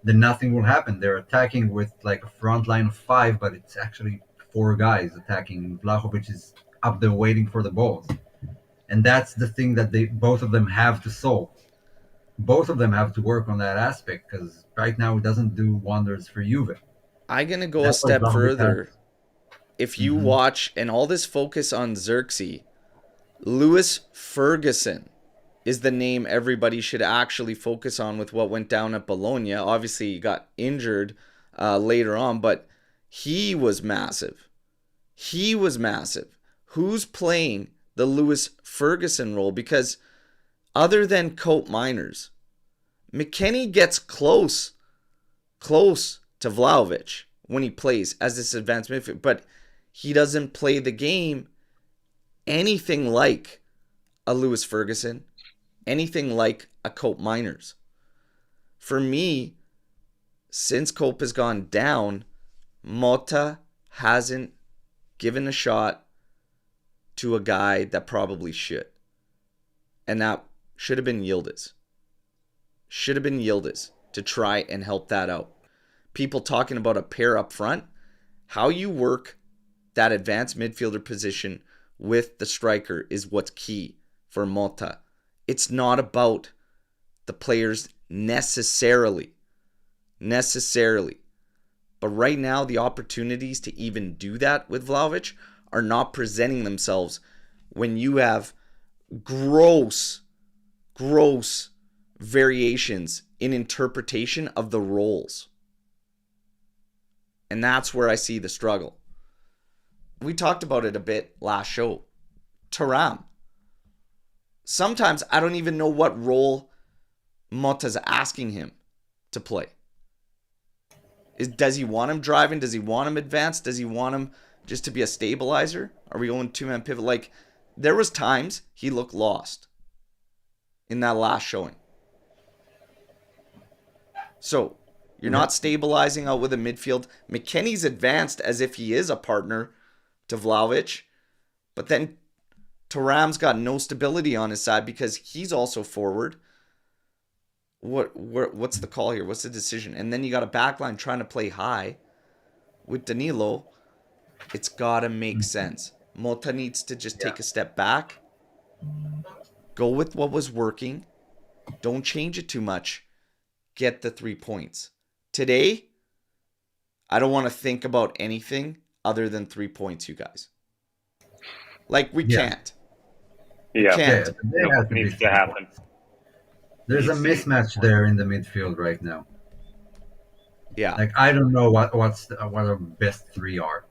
nothing will happen. They're attacking with like a front line of 5, but it's actually 4 guys attacking. Vlahovic is up there waiting for the balls, and that's the thing that both of them have to solve. Both of them have to work on that aspect, because right now it doesn't do wonders for Juve. I'm going to go That's a step what Vlahovic further. has. If you watch, and all this focus on Xerxes, Lewis Ferguson is the name everybody should actually focus on with what went down at Bologna. Obviously, he got injured later on, but He was massive. Who's playing the Lewis Ferguson role? Because other than Cope Miners, McKennie gets close to Vlahovic when he plays as this advanced midfield, but he doesn't play the game anything like a Lewis Ferguson, anything like a Cope Miners. For me, since Cope has gone down, Mota hasn't given a shot to a guy that probably should. And that should have been Yildiz. To try and help that out. People talking about a pair up front. How you work that advanced midfielder position with the striker is what's key for Mota. It's not about the players necessarily. But right now, the opportunities to even do that with Vlahovic are not presenting themselves when you have gross variations in interpretation of the roles. And that's where I see the struggle. We talked about it a bit last show. Thuram. Sometimes I don't even know what role Mota's asking him to play. Does he want him driving? Does he want him advanced? Does he want him just to be a stabilizer? Are we going two-man pivot? Like, there was times he looked lost in that last showing. So, you're not stabilizing out with a midfield. McKennie's advanced as if he is a partner to Vlahovic. But then Thuram's got no stability on his side because he's also forward. What's the call here? What's the decision? And then you got a backline trying to play high with Danilo. It's got to make sense. Mota needs to just take a step back. Go with what was working. Don't change it too much. Get the 3 points. Today, I don't want to think about anything other than 3 points, you guys. Like, we can't. Yeah, can't. It needs to happen. There's a mismatch there in the midfield right now. Yeah. Like, I don't know what our best three are.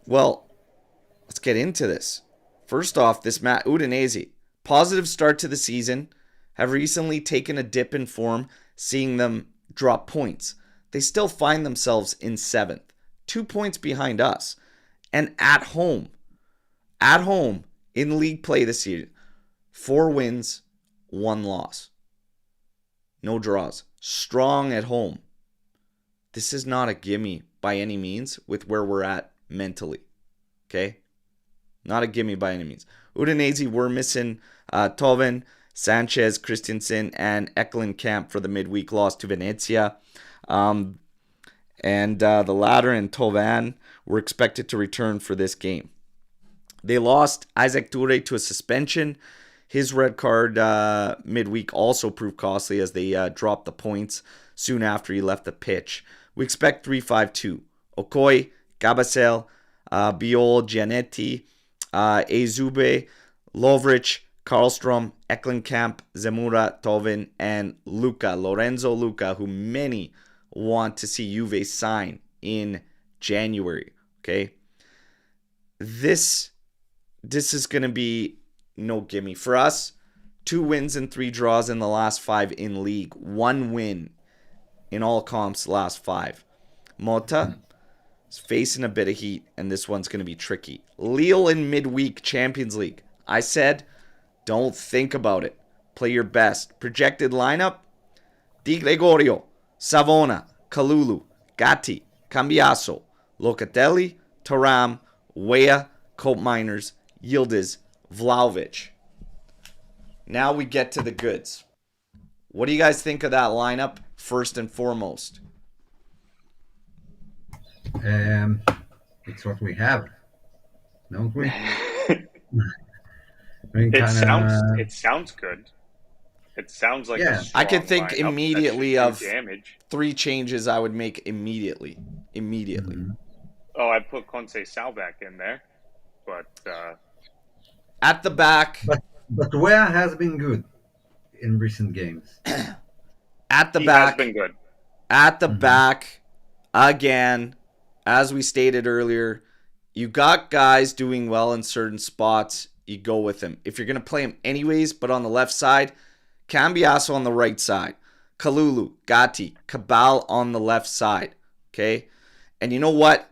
Well, let's get into this. First off, this Udinese, positive start to the season, have recently taken a dip in form, seeing them drop points. They still find themselves in 7th, 2 points behind us, and at home in league play this year, 4 wins, 1 loss. No draws. Strong at home. This is not a gimme by any means with where we're at mentally. Okay? Not a gimme by any means. Udinese were missing Toven, Sanchez, Christensen, and Eklenkamp for the midweek loss to Venezia. And the latter and Tovan were expected to return for this game. They lost Isaac Toure to a suspension. His red card midweek also proved costly as they dropped the points soon after he left the pitch. We expect 3-5-2. Okoye, Gabasel, Biol, Gianetti, Ezube, Lovric, Karlstrom, Eklenkamp, Zemura, Tovin, and Lorenzo Luca, who many want to see Juve sign in January. Okay? This is going to be no gimme. For us, 2 wins and 3 draws in the last 5 in league. 1 win in all comps last 5. Mota is facing a bit of heat, and this one's going to be tricky. Lille in midweek Champions League. I said, don't think about it. Play your best. Projected lineup, Di Gregorio, Savona, Kalulu, Gatti, Cambiaso, Locatelli, Thuram, Weah, Cope Miners, Yildiz, Vlahovic. Now we get to the goods. What do you guys think of that lineup, first and foremost? It's what we have, don't we? It sounds good. It sounds like a I could think lineup immediately of damage. 3 changes I would make immediately. Mm-hmm. Oh, I put Conce Salvac in there, but at the back. But Weah has been good in recent games. At the he back. has been good. At the back, again, as we stated earlier, you got guys doing well in certain spots, you go with them. If you're going to play him anyways, but on the left side, Cambiasso on the right side, Kalulu, Gatti, Cabal on the left side, okay? And you know what?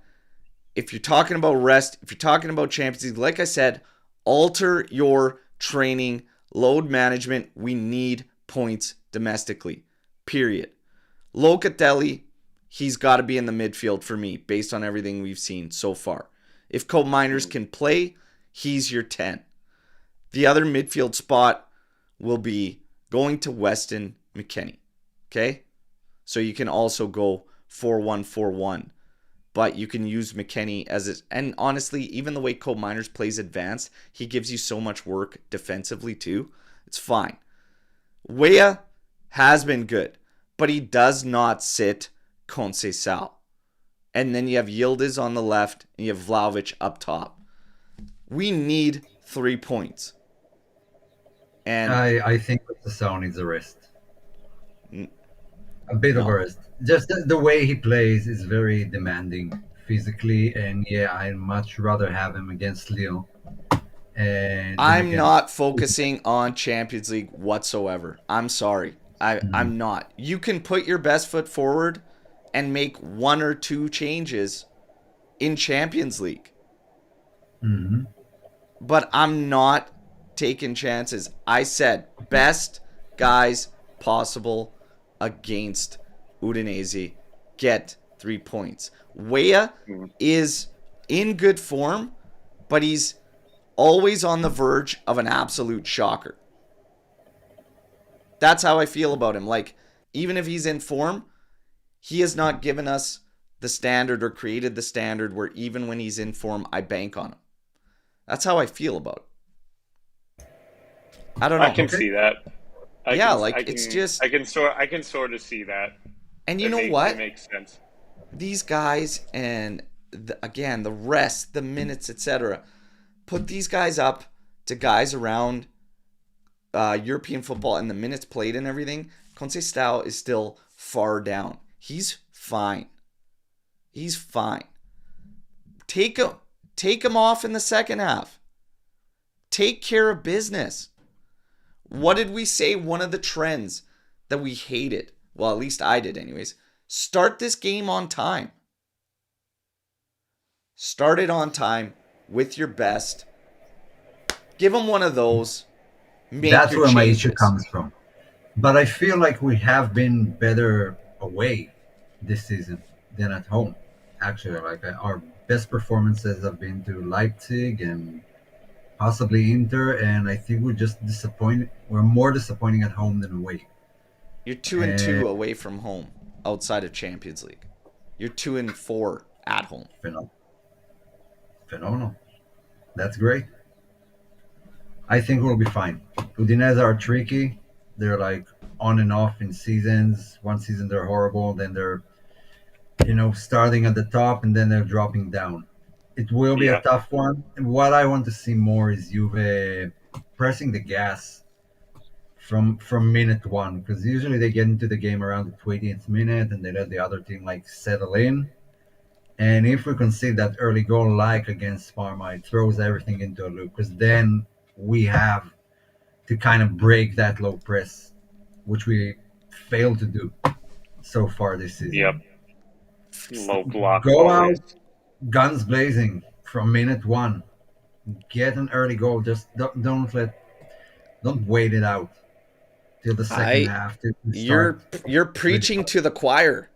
If you're talking about rest, if you're talking about Champions League, like I said, alter your training, load management. We need points domestically, period. Locatelli, he's got to be in the midfield for me based on everything we've seen so far. If Cope Miners can play, he's your 10. The other midfield spot will be going to Weston McKennie. Okay? So you can also go 4-1-4-1. But you can use McKennie as it. And honestly, even the way Cope Miners plays advanced, he gives you so much work defensively too. It's fine. Weah has been good, but he does not sit Conceição. And then you have Yildiz on the left, and you have Vlahovic up top. We need 3 points. And I think Conceição needs a rest. A bit of no. a rest. Just the way he plays is very demanding physically, and yeah, I'd much rather have him against Lille. And I'm not focusing on Champions League whatsoever. I'm sorry. I'm not. You can put your best foot forward and make 1 or 2 changes in Champions League. Mm-hmm. But I'm not taking chances. I said best guys possible against Udinese. Get 3 points. Weah is in good form, but he's always on the verge of an absolute shocker. That's how I feel about him. Like, even if he's in form, he has not given us the standard or created the standard where even when he's in form, I bank on him. That's how I feel about it. I don't know. I can see that. It's just I can sort of see that. And you know what? It makes sense. These guys and again the rest, the minutes, etc. Put these guys up to guys around European football and the minutes played and everything. Conceição is still far down. He's fine. He's fine. Take him off in the second half. Take care of business. What did we say? One of the trends that we hated, well, at least I did anyways, start this game on time. Start it on time with your best. Give them one of those. That's where my issue comes from. But I feel like we have been better away this season than at home. Actually, like our best performances have been to Leipzig and possibly Inter, and I think we're just disappointed. We're more disappointing at home than away. You're 2-2 away from home outside of Champions League. You're 2-4 at home. Phenomenal. That's great. I think we'll be fine. Udinese are tricky. They're like on and off in seasons. One season they're horrible, then they're starting at the top and then they're dropping down. It will be a tough one. And what I want to see more is Juve pressing the gas from minute 1, because usually they get into the game around the 20th minute and they let the other team like settle in. And if we concede that early goal like against Parma, it throws everything into a loop, because then we have to kind of break that low press, which we failed to do so far this season. Yep. Low block. Go out, guns blazing from minute 1. Get an early goal. Just don't wait it out till the second half. You're preaching to the choir.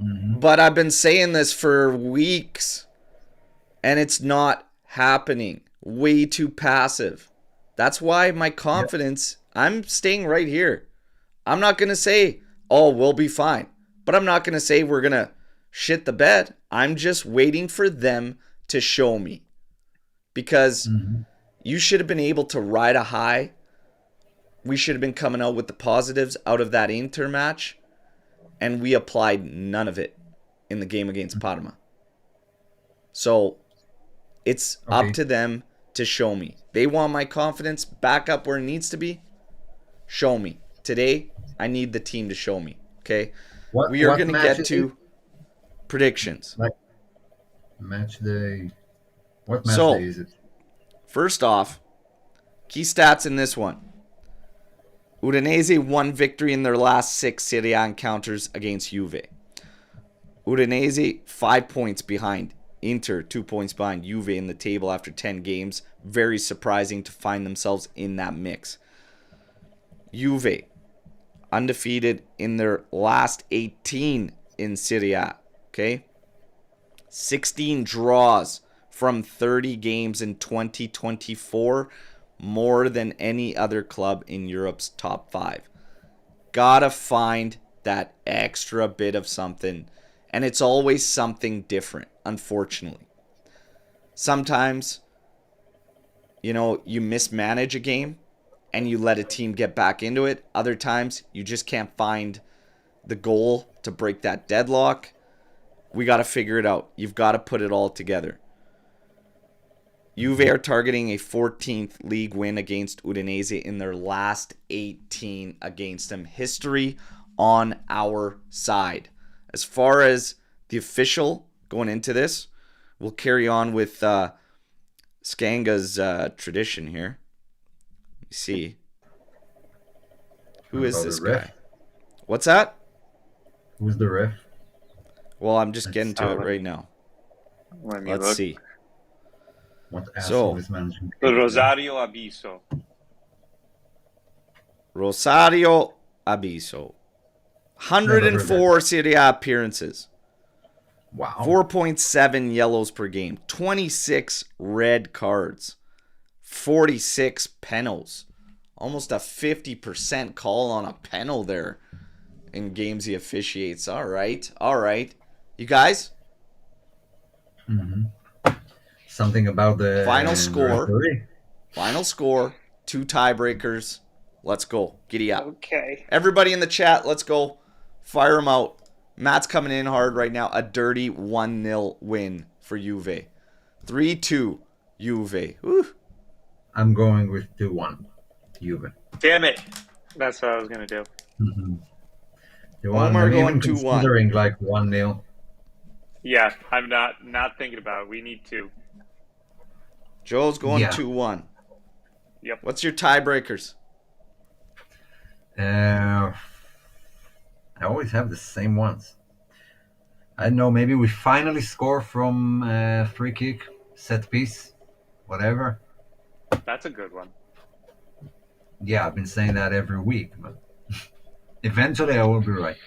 Mm-hmm. But I've been saying this for weeks, and it's not happening. Way too passive. That's why my confidence, I'm staying right here. I'm not going to say, oh, we'll be fine. But I'm not going to say we're going to shit the bed. I'm just waiting for them to show me. Because you should have been able to ride a high. We should have been coming out with the positives out of that Inter match. And we applied none of it in the game against Parma. So it's up to them to show me. They want my confidence back up where it needs to be. Show me. Today, I need the team to show me. Okay? We are going to get to predictions. Match day. What match day So, is it? first off, key stats in this one. Udinese won victory in their last 6 Serie A encounters against Juve. Udinese 5 points behind. Inter 2 points behind Juve in the table after 10 games. Very surprising to find themselves in that mix. Juve undefeated in their last 18 in Serie A. Okay? 16 draws from 30 games in 2024. More than any other club in Europe's top 5. Gotta find that extra bit of something. And it's always something different, unfortunately. Sometimes, you mismanage a game and you let a team get back into it. Other times, you just can't find the goal to break that deadlock. We got to figure it out. You've got to put it all together. Juve are targeting a 14th league win against Udinese in their last 18 against them. History on our side. As far as the official going into this, we'll carry on with Skanga's tradition here. Let me see. Who is this guy? What's that? Who's the ref? Well, I'm just getting to it right now. Let's see. What asshole is managing? Rosario Abiso. Rosario Abiso. 104 Serie A appearances. Wow. 4.7 yellows per game. 26 red cards. 46 penalties. Almost a 50% call on a penalty there in games he officiates. All right. You guys? Mm-hmm. Something about the final score. Referee. Final score. 2 tiebreakers. Let's go. Giddy up. Okay. Everybody in the chat, let's go. Fire them out. Matt's coming in hard right now. A dirty 1-0 win for Juve. 3-2 Juve. Woo. I'm going with 2-1 Juve. Damn it. That's what I was going to do. Mm-hmm. Omer going 2-1. Considering like 1-0. Yeah, I'm not thinking about it. We need 2. Joe's going 2-1. Yep. What's your tiebreakers? I always have the same ones. I don't know, maybe we finally score from free kick, set piece, whatever. That's a good one. Yeah, I've been saying that every week, but eventually I will be right.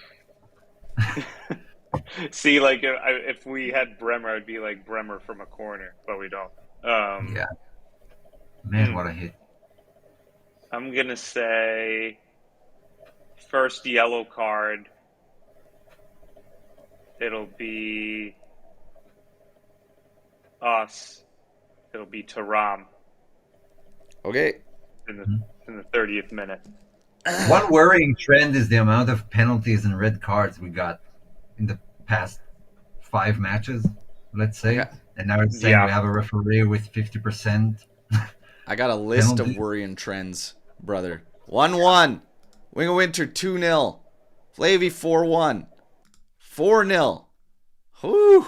See, like if we had Bremer, I'd be like Bremer from a corner, but we don't. Yeah. Man, what a hit. I'm going to say first yellow card. It'll be us. It'll be Thuram. Okay. In the 30th minute. One worrying trend is the amount of penalties and red cards we got in the past 5 matches, let's say. Yeah. And now it's saying we have a referee with 50%. I got a list of worrying trends, brother. 1-1. Wing of Winter 2-0. Flavy 4-1. 4-0. Whew.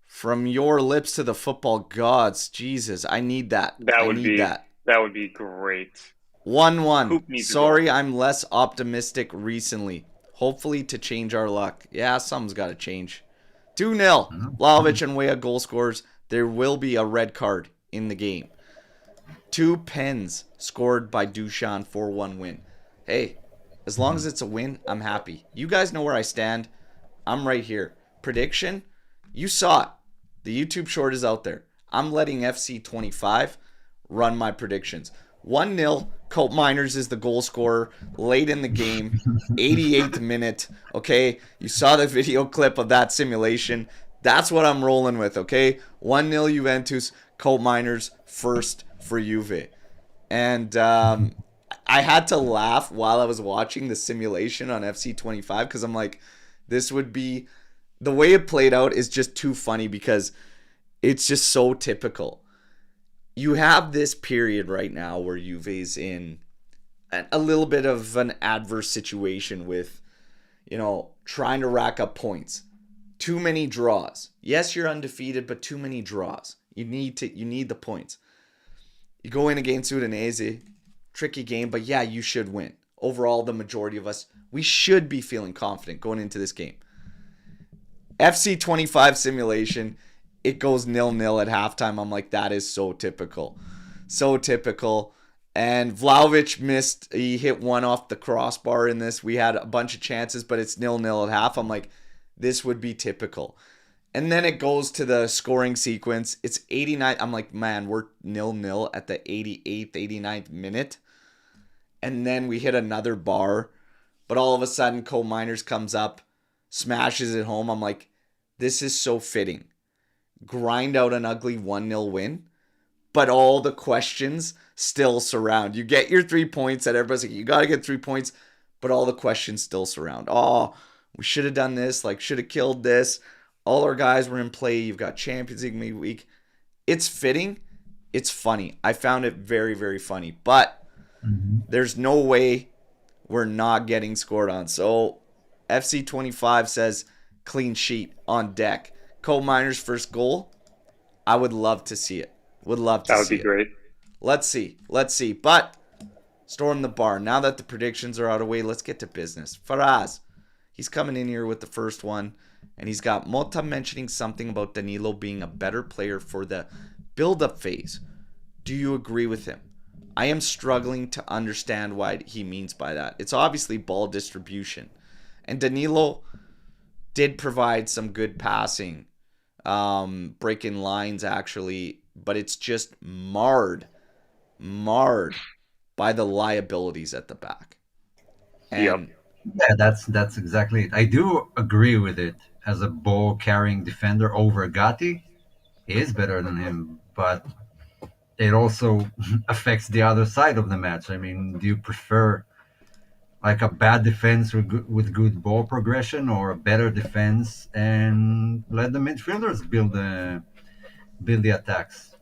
From your lips to the football gods. Jesus, I need that. That would be great. 1-1. Sorry, I'm less optimistic recently. Hopefully to change our luck. Yeah, something's got to change. 2-0. Vlahovic and Weah goal scorers. There will be a red card in the game. 2 pens scored by Dushan, 4-1 win. Hey, as long as it's a win, I'm happy. You guys know where I stand. I'm right here. Prediction? You saw it. The YouTube short is out there. I'm letting FC25 run my predictions. 1-0. Colt Miners is the goal scorer late in the game. 88th minute. Okay, you saw the video clip of that simulation. That's what I'm rolling with, okay? 1-0 Juventus. Colt Miners first for Juve. And I had to laugh while I was watching the simulation on FC25 because I'm like, this would be... The way it played out is just too funny because it's just so typical. You have this period right now where Juve's in a little bit of an adverse situation with, trying to rack up points. Too many draws. Yes, you're undefeated, but too many draws. You need the points. You go in against Udinese, tricky game, but yeah, you should win. Overall, the majority of us, we should be feeling confident going into this game. FC 25 simulation, it goes 0-0 at halftime. I'm like, that is so typical. So typical. And Vlahovic missed. He hit one off the crossbar in this. We had a bunch of chances, but it's 0-0 at half. I'm like, this would be typical. And then it goes to the scoring sequence. It's 89. I'm like, man, we're 0-0 at the 88th, 89th minute. And then we hit another bar. But all of a sudden, Cole Miners comes up, smashes it home. I'm like, this is so fitting. Grind out an ugly 1-0 win. But all the questions still surround. You get your 3 points that everybody's like, you got to get 3 points. But all the questions still surround. Oh, we should have done this. Like, should have killed this. All our guys were in play. You've got Champions League midweek. It's fitting. It's funny. I found it very, very funny. But there's no way we're not getting scored on. So FC 25 says clean sheet on deck. Cole Miners' first goal. I would love to see it. Would love to see it. That would be great. Let's see. But storm the bar. Now that the predictions are out of the way, let's get to business. Faraz, he's coming in here with the first one. And he's got Mota mentioning something about Danilo being a better player for the build-up phase. Do you agree with him? I am struggling to understand what he means by that. It's obviously ball distribution. And Danilo did provide some good passing, breaking lines actually, but it's just marred by the liabilities at the back. And Yep. Yeah, that's exactly it. I do agree with it. As a ball carrying defender over Gatti, he is better than him, but it also affects the other side of the match. I mean, do you prefer like a bad defense with good ball progression, or a better defense and let the midfielders build the attacks?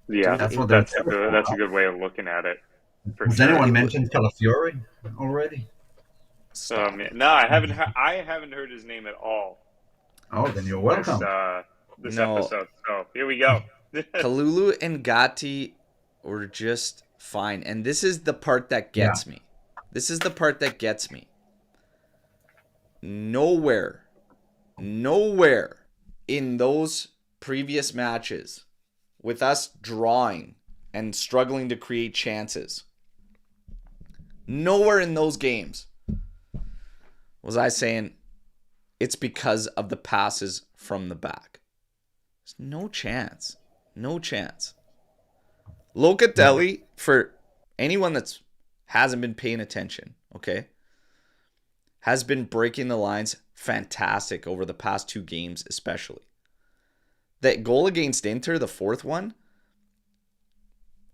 Yeah, That's what they're there for. that's a good way of looking at it. For Has sure. anyone mentioned Calafiori already? No, I haven't. I haven't heard his name at all. Oh, then you're welcome. This No. episode. So here we go. Kalulu and Gatti were just fine. And this is the part that gets me. This is the part that gets me. Nowhere in those previous matches with us drawing and struggling to create chances, nowhere in those games was I saying it's because of the passes from the back. There's no chance. No chance. Locatelli, for anyone that's hasn't been paying attention, okay, has been breaking the lines fantastic over the past 2 games especially. That goal against Inter, the 4th one,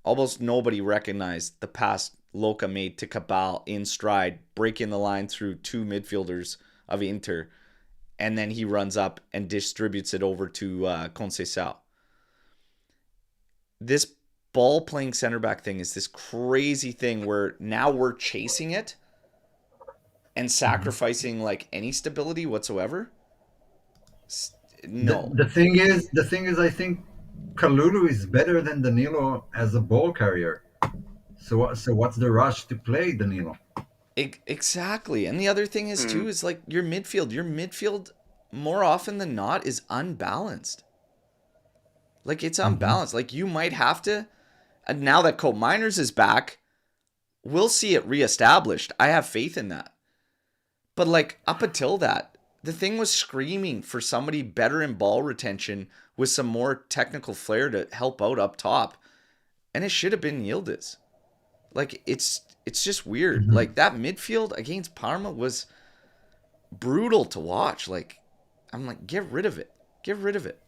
almost nobody recognized the pass Luca made to Cabal in stride, breaking the line through 2 midfielders of Inter, and then he runs up and distributes it over to Conceição. This ball playing center back thing is this crazy thing where now we're chasing it and sacrificing like any stability whatsoever. No. The thing is, I think Kalulu is better than Danilo as a ball carrier. So what's the rush to play Danilo? Exactly. And the other thing is too is like your midfield more often than not is unbalanced. Like it's unbalanced. Like you might have to, now that Cole Miners is back, we'll see it reestablished. I have faith in that. But like up until that, the thing was screaming for somebody better in ball retention with some more technical flair to help out up top. And it should have been Yildiz. Like it's just weird. Like that midfield against Parma was brutal to watch. Like I'm like, get rid of it. Get rid of it.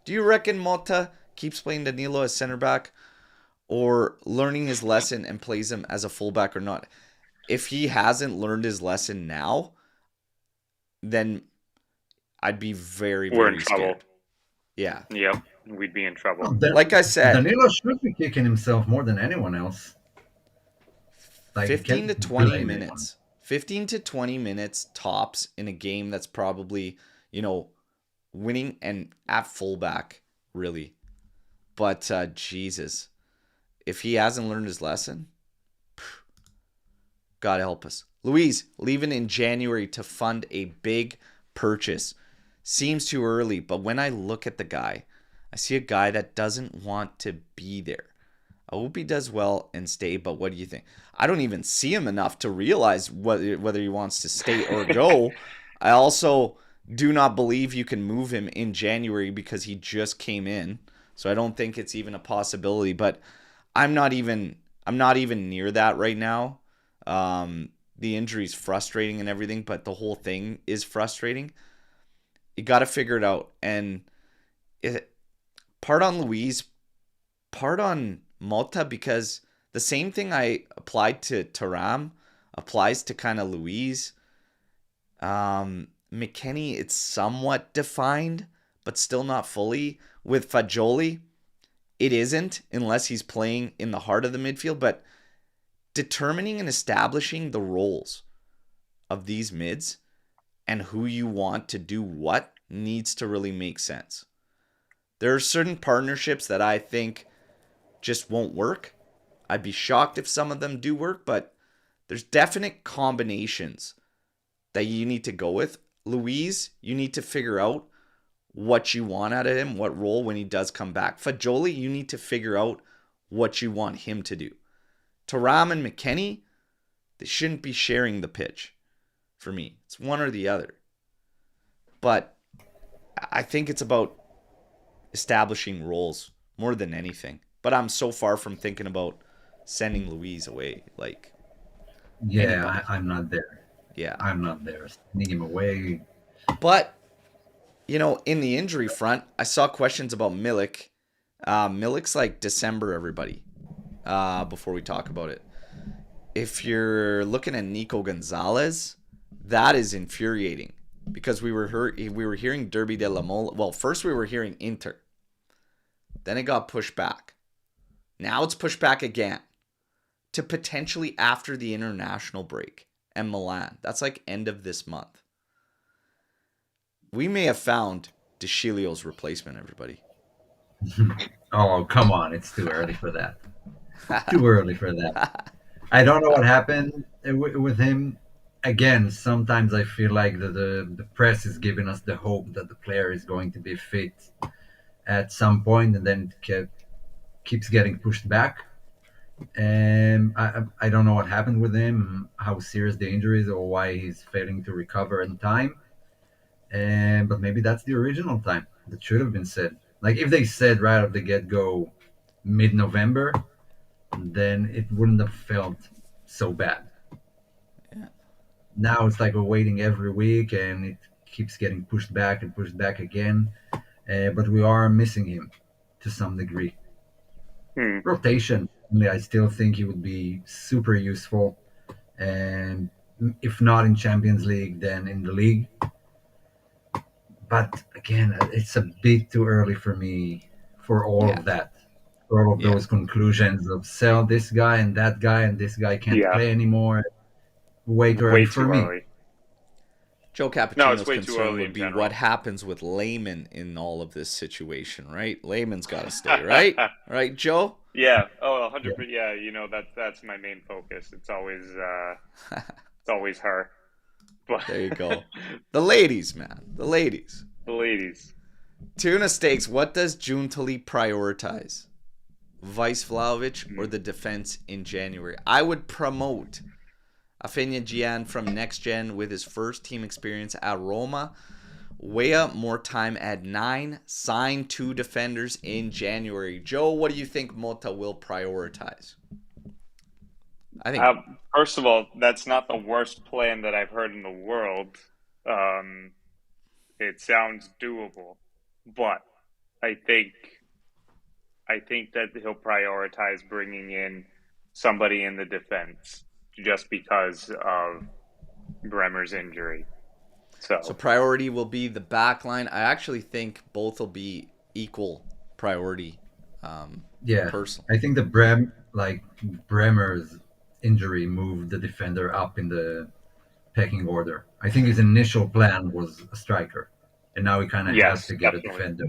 Do you reckon Mota keeps playing Danilo as center back or learning his lesson and plays him as a fullback or not? If he hasn't learned his lesson now, then I'd be very, We're very in scared. trouble. Yeah. Yep, we'd be in trouble. Like I said, Danilo should be kicking himself more than anyone else. Like, 15 to 20 minutes. 15 to 20 minutes tops in a game that's probably, winning and at fullback, really. But Jesus, if he hasn't learned his lesson, God help us. Luis, leaving in January to fund a big purchase. Seems too early, but when I look at the guy, I see a guy that doesn't want to be there. I hope he does well and stay, but what do you think? I don't even see him enough to realize whether he wants to stay or go. I also do not believe you can move him in January because he just came in. So I don't think it's even a possibility, but I'm not even near that right now. The injury's frustrating and everything, but the whole thing is frustrating. You got to figure it out, and part on Luis, part on Mota, because the same thing I applied to Thuram applies to kind of Luis. McKennie, it's somewhat defined, but still not fully. With Fagioli, it isn't unless he's playing in the heart of the midfield, but determining and establishing the roles of these mids and who you want to do what needs to really make sense. There are certain partnerships that I think just won't work. I'd be shocked if some of them do work, but there's definite combinations that you need to go with. Luis, you need to figure out what you want out of him, what role when he does come back. Fagioli, you need to figure out what you want him to do. Thuram and McKennie, they shouldn't be sharing the pitch for me. It's one or the other. But I think it's about establishing roles more than anything. But I'm so far from thinking about sending Luis away. I'm not there. Yeah. I'm not there. Sending him away. But, in the injury front, I saw questions about Milik. Milik's like December, everybody. Before we talk about it. If you're looking at Nico Gonzalez, that is infuriating because we were hearing Derby de la Mole. Well, first we were hearing Inter. Then it got pushed back. Now it's pushed back again to potentially after the international break and Milan. That's like end of this month. We may have found De Sciglio's replacement, everybody. Oh, come on. It's too early for that. Too early for that. I don't know what happened with him. Again, sometimes I feel like the press is giving us the hope that the player is going to be fit at some point, and then it keeps getting pushed back. And I don't know what happened with him, how serious the injury is, or why he's failing to recover in time. But maybe that's the original time that should have been said. Like if they said right off the get-go mid-November, then it wouldn't have felt so bad. Yeah. Now it's like we're waiting every week and it keeps getting pushed back and pushed back again. But we are missing him to some degree. Rotation, I still think he would be super useful. And if not in Champions League, then in the league. But again, it's a bit too early for me for all of that. For all of those conclusions of sell this guy and that guy and this guy can't play anymore. Way too early for me. Joe Cappuccino's concern would be what happens with Lehman in all of this situation, right? Lehman's got to stay, right? Right, Joe? Yeah. Oh, 100%. Yeah, that's my main focus. It's always her. But there you go. The ladies, man. The ladies. Tuna steaks. What does Giuntoli prioritize? Vice Vlahovic or the defense in January? I would promote Afenia Gian from Next Gen with his first team experience at Roma. Weah, more time at 9. Sign 2 defenders in January. Joe, what do you think Mota will prioritize? I think first of all, that's not the worst plan that I've heard in the world. It sounds doable, but I think that he'll prioritize bringing in somebody in the defense just because of Bremer's injury. So priority will be the back line. I actually think both will be equal priority. Personally, I think Bremer's injury moved the defender up in the pecking order. I think his initial plan was a striker. and now he kind of has Yes, to get a definitely. defender.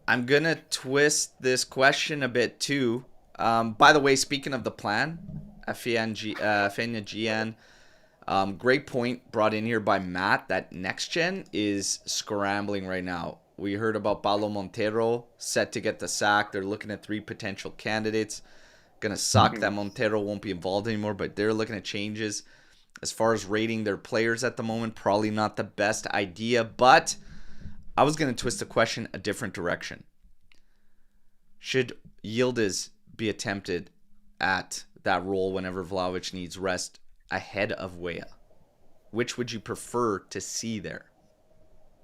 I'm going to twist this question a bit too. By the way, speaking of the plan, Fenya GN, great point brought in here by Matt that next gen is scrambling right now. We heard about Paulo Montero set to get the sack. They're looking at 3 potential candidates. Gonna suck that Montero won't be involved anymore, but they're looking at changes. As far as rating their players at the moment, probably not the best idea, but I was gonna twist the question a different direction. Should Yildiz be attempted at that role whenever Vlahovic needs rest ahead of Weah? Which would you prefer to see there?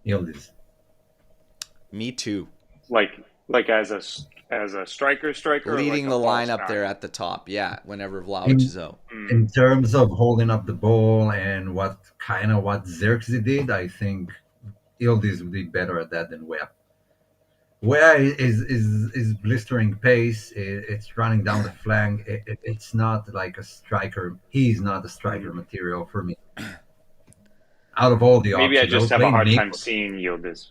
Yildiz. Me too. Like as a striker, or like Leading a the false lineup there nine. at the top, yeah, whenever Vlahovic In is out. in terms of holding up the ball and what Xerxes did, I think Yildiz would be better at that than Wea. Wea is blistering pace. It's running down the flank. It's not like a striker. He's not a striker material for me. Out of all the Maybe I options, I just would have a play hard time Nico. seeing Yildiz,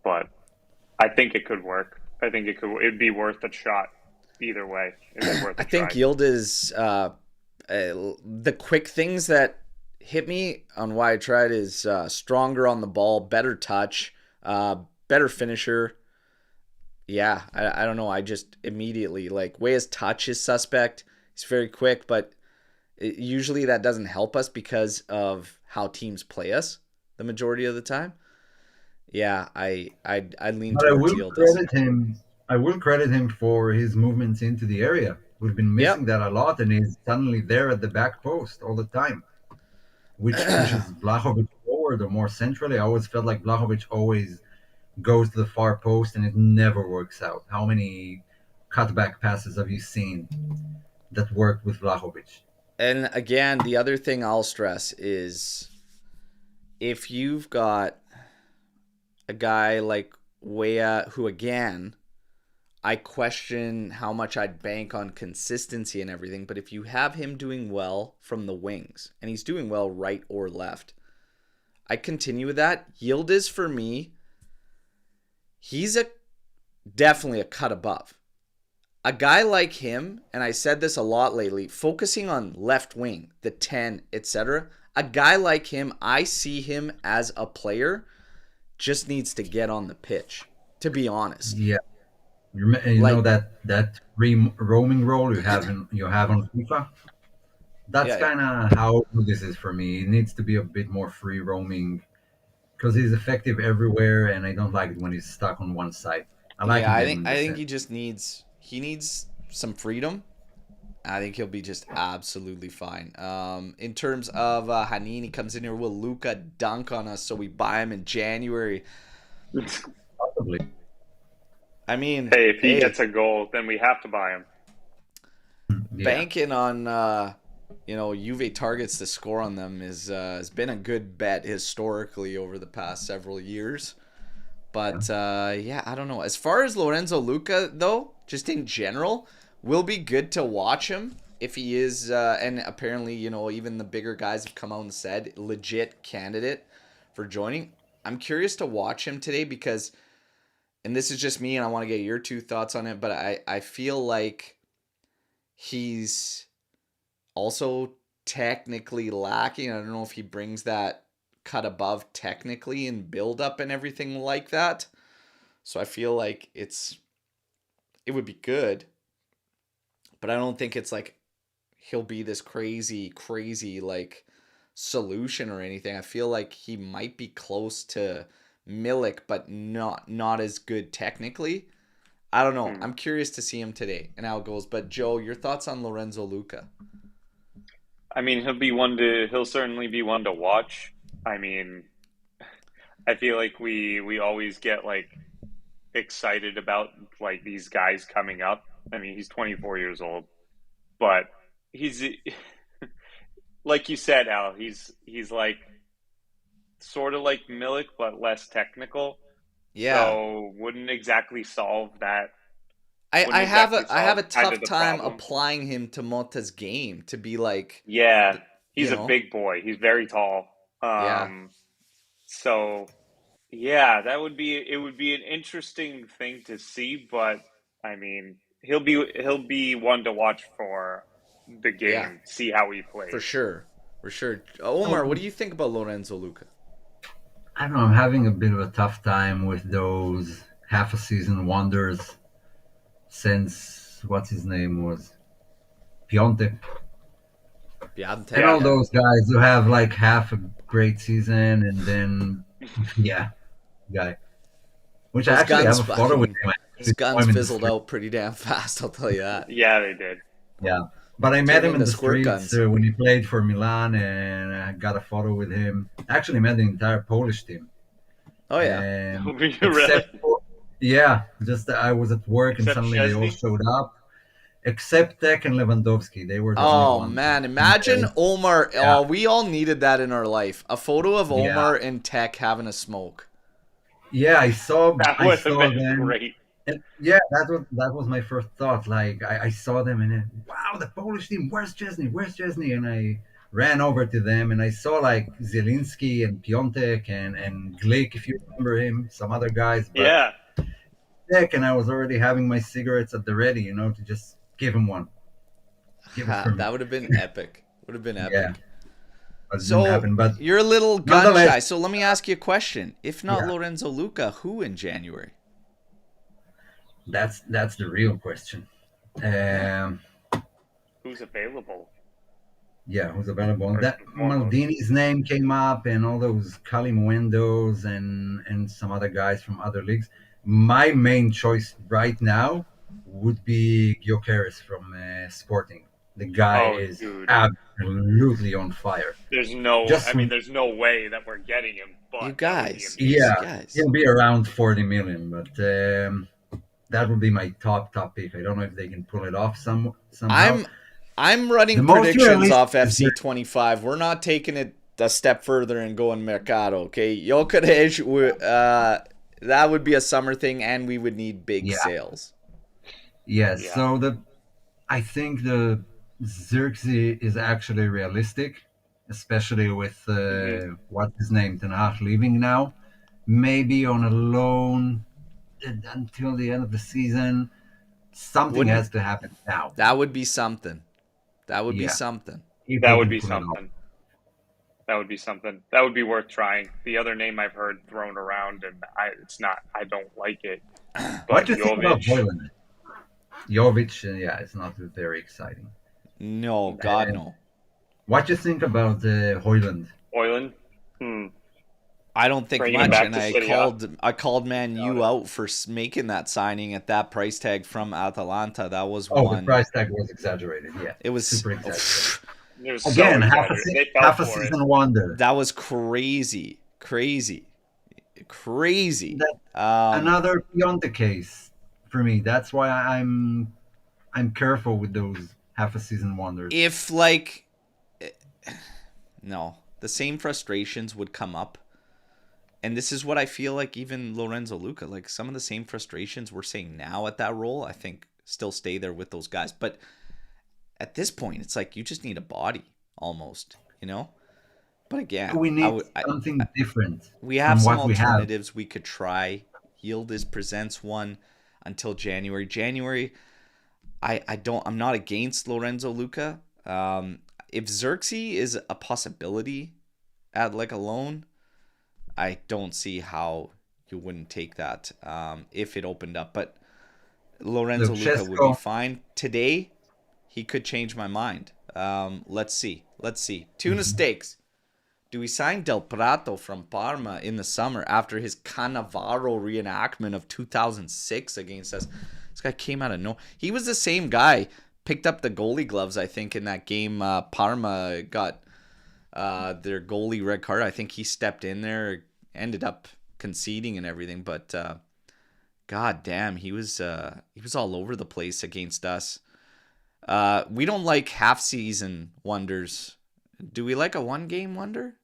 but I think it could work. I think it could. It'd be worth a shot either way. It'd be worth I a think try. Yildiz, the quick things that hit me on why I tried is stronger on the ball, better touch, better finisher. Yeah, I don't know. I just immediately, like, Weah's touch is suspect. He's very quick, but usually that doesn't help us because of how teams play us the majority of the time. Yeah, I lean But I towards will Yildiz. credit him. I will credit him for his movements into the area. We've been missing Yep. that a lot, and he's suddenly there at the back post all the time, which pushes Vlahovic forward or more centrally. I always felt like Vlahovic always goes to the far post, and it never works out. How many cutback passes have you seen that worked with Vlahovic? And again, the other thing I'll stress is if you've got a guy like Weah, who again, I question how much I'd bank on consistency and everything, but if you have him doing well from the wings, and he's doing well right or left, I continue with that. Yildiz for me, he's definitely a cut above. A guy like him, and I said this a lot lately, focusing on left wing, the 10, etc. A guy like him, I see him as a player, just needs to get on the pitch, to be honest. Yeah, you know Like, that free roaming role you have on FIFA. That's yeah, kind of how this is for me. It needs to be a bit more free roaming because he's effective everywhere, and I don't like it when he's stuck on one side. I like yeah. him I getting think in I the think center. he needs some freedom. I think he'll be just absolutely fine. In terms of Hanini comes in here, will Luca dunk on us so we buy him in January? Possibly. I mean, Hey, if he hey, gets a goal, then we have to buy him. Yeah. banking on Juve targets to score on them has been a good bet historically over the past several years. But yeah, I don't know. As far as Lorenzo Luca though, just in general, will be good to watch him if he is. And apparently, even the bigger guys have come out and said legit candidate for joining. I'm curious to watch him today because, and this is just me, and I want to get your 2 thoughts on it. But I feel like he's also technically lacking. I don't know if he brings that cut above technically and build up and everything like that. So I feel like it would be good, but I don't think it's like he'll be this crazy like solution or anything. I feel like he might be close to Milik, but not as good technically. I don't know. Hmm. I'm curious to see him today and how it goes. But Joe, your thoughts on Lorenzo Luca? I mean, he'll certainly be one to watch. I mean, I feel like we always get like excited about like these guys coming up. I mean, he's 24 years old, but he's like you said, Al. He's like sort of like Milik, but less technical. Yeah, So wouldn't exactly solve that. I Wouldn't have exactly a I have solve a kind of tough the time problem. applying him to Mota's game to be like, Yeah, the, you he's a know, big boy. He's very tall. yeah, So Yeah, that would be it would be an interesting thing to see, but I mean, he'll be one to watch for the Yeah, game, see how he for plays. sure, for sure. Omar, what Oh, do you think about Lorenzo Luca? I don't know. I'm having a bit of a tough time with those half a season wonders since what's his name was Piontek and Piatek, all Yeah. yeah. those guys who have like half a great season and then yeah, guy. Which I Those actually have guns, a I photo with mean, him. I his actually saw guns him in the fizzled street. out pretty damn fast. I'll tell you that. Yeah, they did. Yeah, but I met Turned him in into the squirt streets guns. when he played for Milan, and I got a photo with him. I actually met the entire Polish team, Oh yeah. and Really? except for, yeah, just I was at work and Except suddenly they all Chesney? showed up, except Tech and Lewandowski. They were the only Oh ones. man, imagine Omar. Yeah, Oh, we all needed that in our life. A photo of yeah, Omar and Tech having a smoke. yeah. I saw, That I would have saw been them. great. And yeah, that was my first thought. Like I saw them and then, wow, the Polish team. Where's Chesney? Where's Chesney? And I ran over to them and I saw like Zielinski and Piontek and Glick, if you remember him, some other guys. But Yeah. Tech, and I was already having my cigarettes at the ready, to just give him one, give it Ha, for me. that would have been epic. Would have been Yeah, epic. but it didn't So happen. But you're a little gun nonetheless, shy. So let me ask you a question. If not yeah, Lorenzo Luca, who in January? that's the real question. Yeah. Um, Who's available, Yeah, who's available? And first that and foremost? Maldini's name came up, and all those Calimuendos and some other guys from other leagues. My main choice right now would be Gyökeres from Sporting. The guy Oh, is dude. absolutely on fire. I Just mean, there's no way that we're getting him, You but that would be guys. yeah, amazing. You guys. he'll be around 40 million, but that would be my top pick. I don't know if they can pull it off somehow. I'm The running most predictions realistic off is FC 25. We're not taking it a step further and going Mercado, okay? Gyökeres, that would be a summer thing, and we would need big yeah, sales. yes. Yeah. So I think the Xerxes is actually realistic, especially with Hmm. what's his name, Ten Hag leaving now. Maybe on a loan until the end of the season. Something Wouldn't has to happen now. that would be something? That would be Yeah, something. if That they would can be pull it off. something. That would be something. That would be worth trying. The other name I've heard thrown around, and it's not. I don't like it. What But do you think about Jovic, Hoyland? Jovic, yeah, it's not very exciting. No, God And no. what do you think about Hoyland? Oyland, hmm, I don't think bringing him much, back and to City, huh? I called Man Doubt U it. out for making that signing at that price tag from Atalanta. That was Oh, the one. price tag was exaggerated. Yeah, It was super exaggerated. It was so Again, exaggerated. They fell half a for it. season wonder. that was crazy, crazy. That another Pionte case for me. That's why I'm careful with those half a season wonders. If like no, the same frustrations would come up. And this is what I feel like even Lorenzo Luca, like some of the same frustrations we're seeing now at that role, I think still stay there with those guys. But at this point, it's like you just need a body almost, you know? But again, We I need would something different we have from some what we have. alternatives we could try. Yildiz presents one until January. January, I'm not against Lorenzo Luca. If Xerxes is a possibility at like a loan, I don't see how you wouldn't take that if it opened up. But Lorenzo Look, Luca would be Chesko, fine. Today, he could change my mind. Let's see. Tuna steaks. Do we sign Del Prato from Parma in the summer after his Cannavaro reenactment of 2006 against us? This guy came out of no. He was the same guy. Picked up the goalie gloves, I think, in that game. Parma got their goalie red card. I think he stepped in there, ended up conceding and everything. But god damn, he was all over the place against us. We don't like half season wonders. Do we like a one game wonder,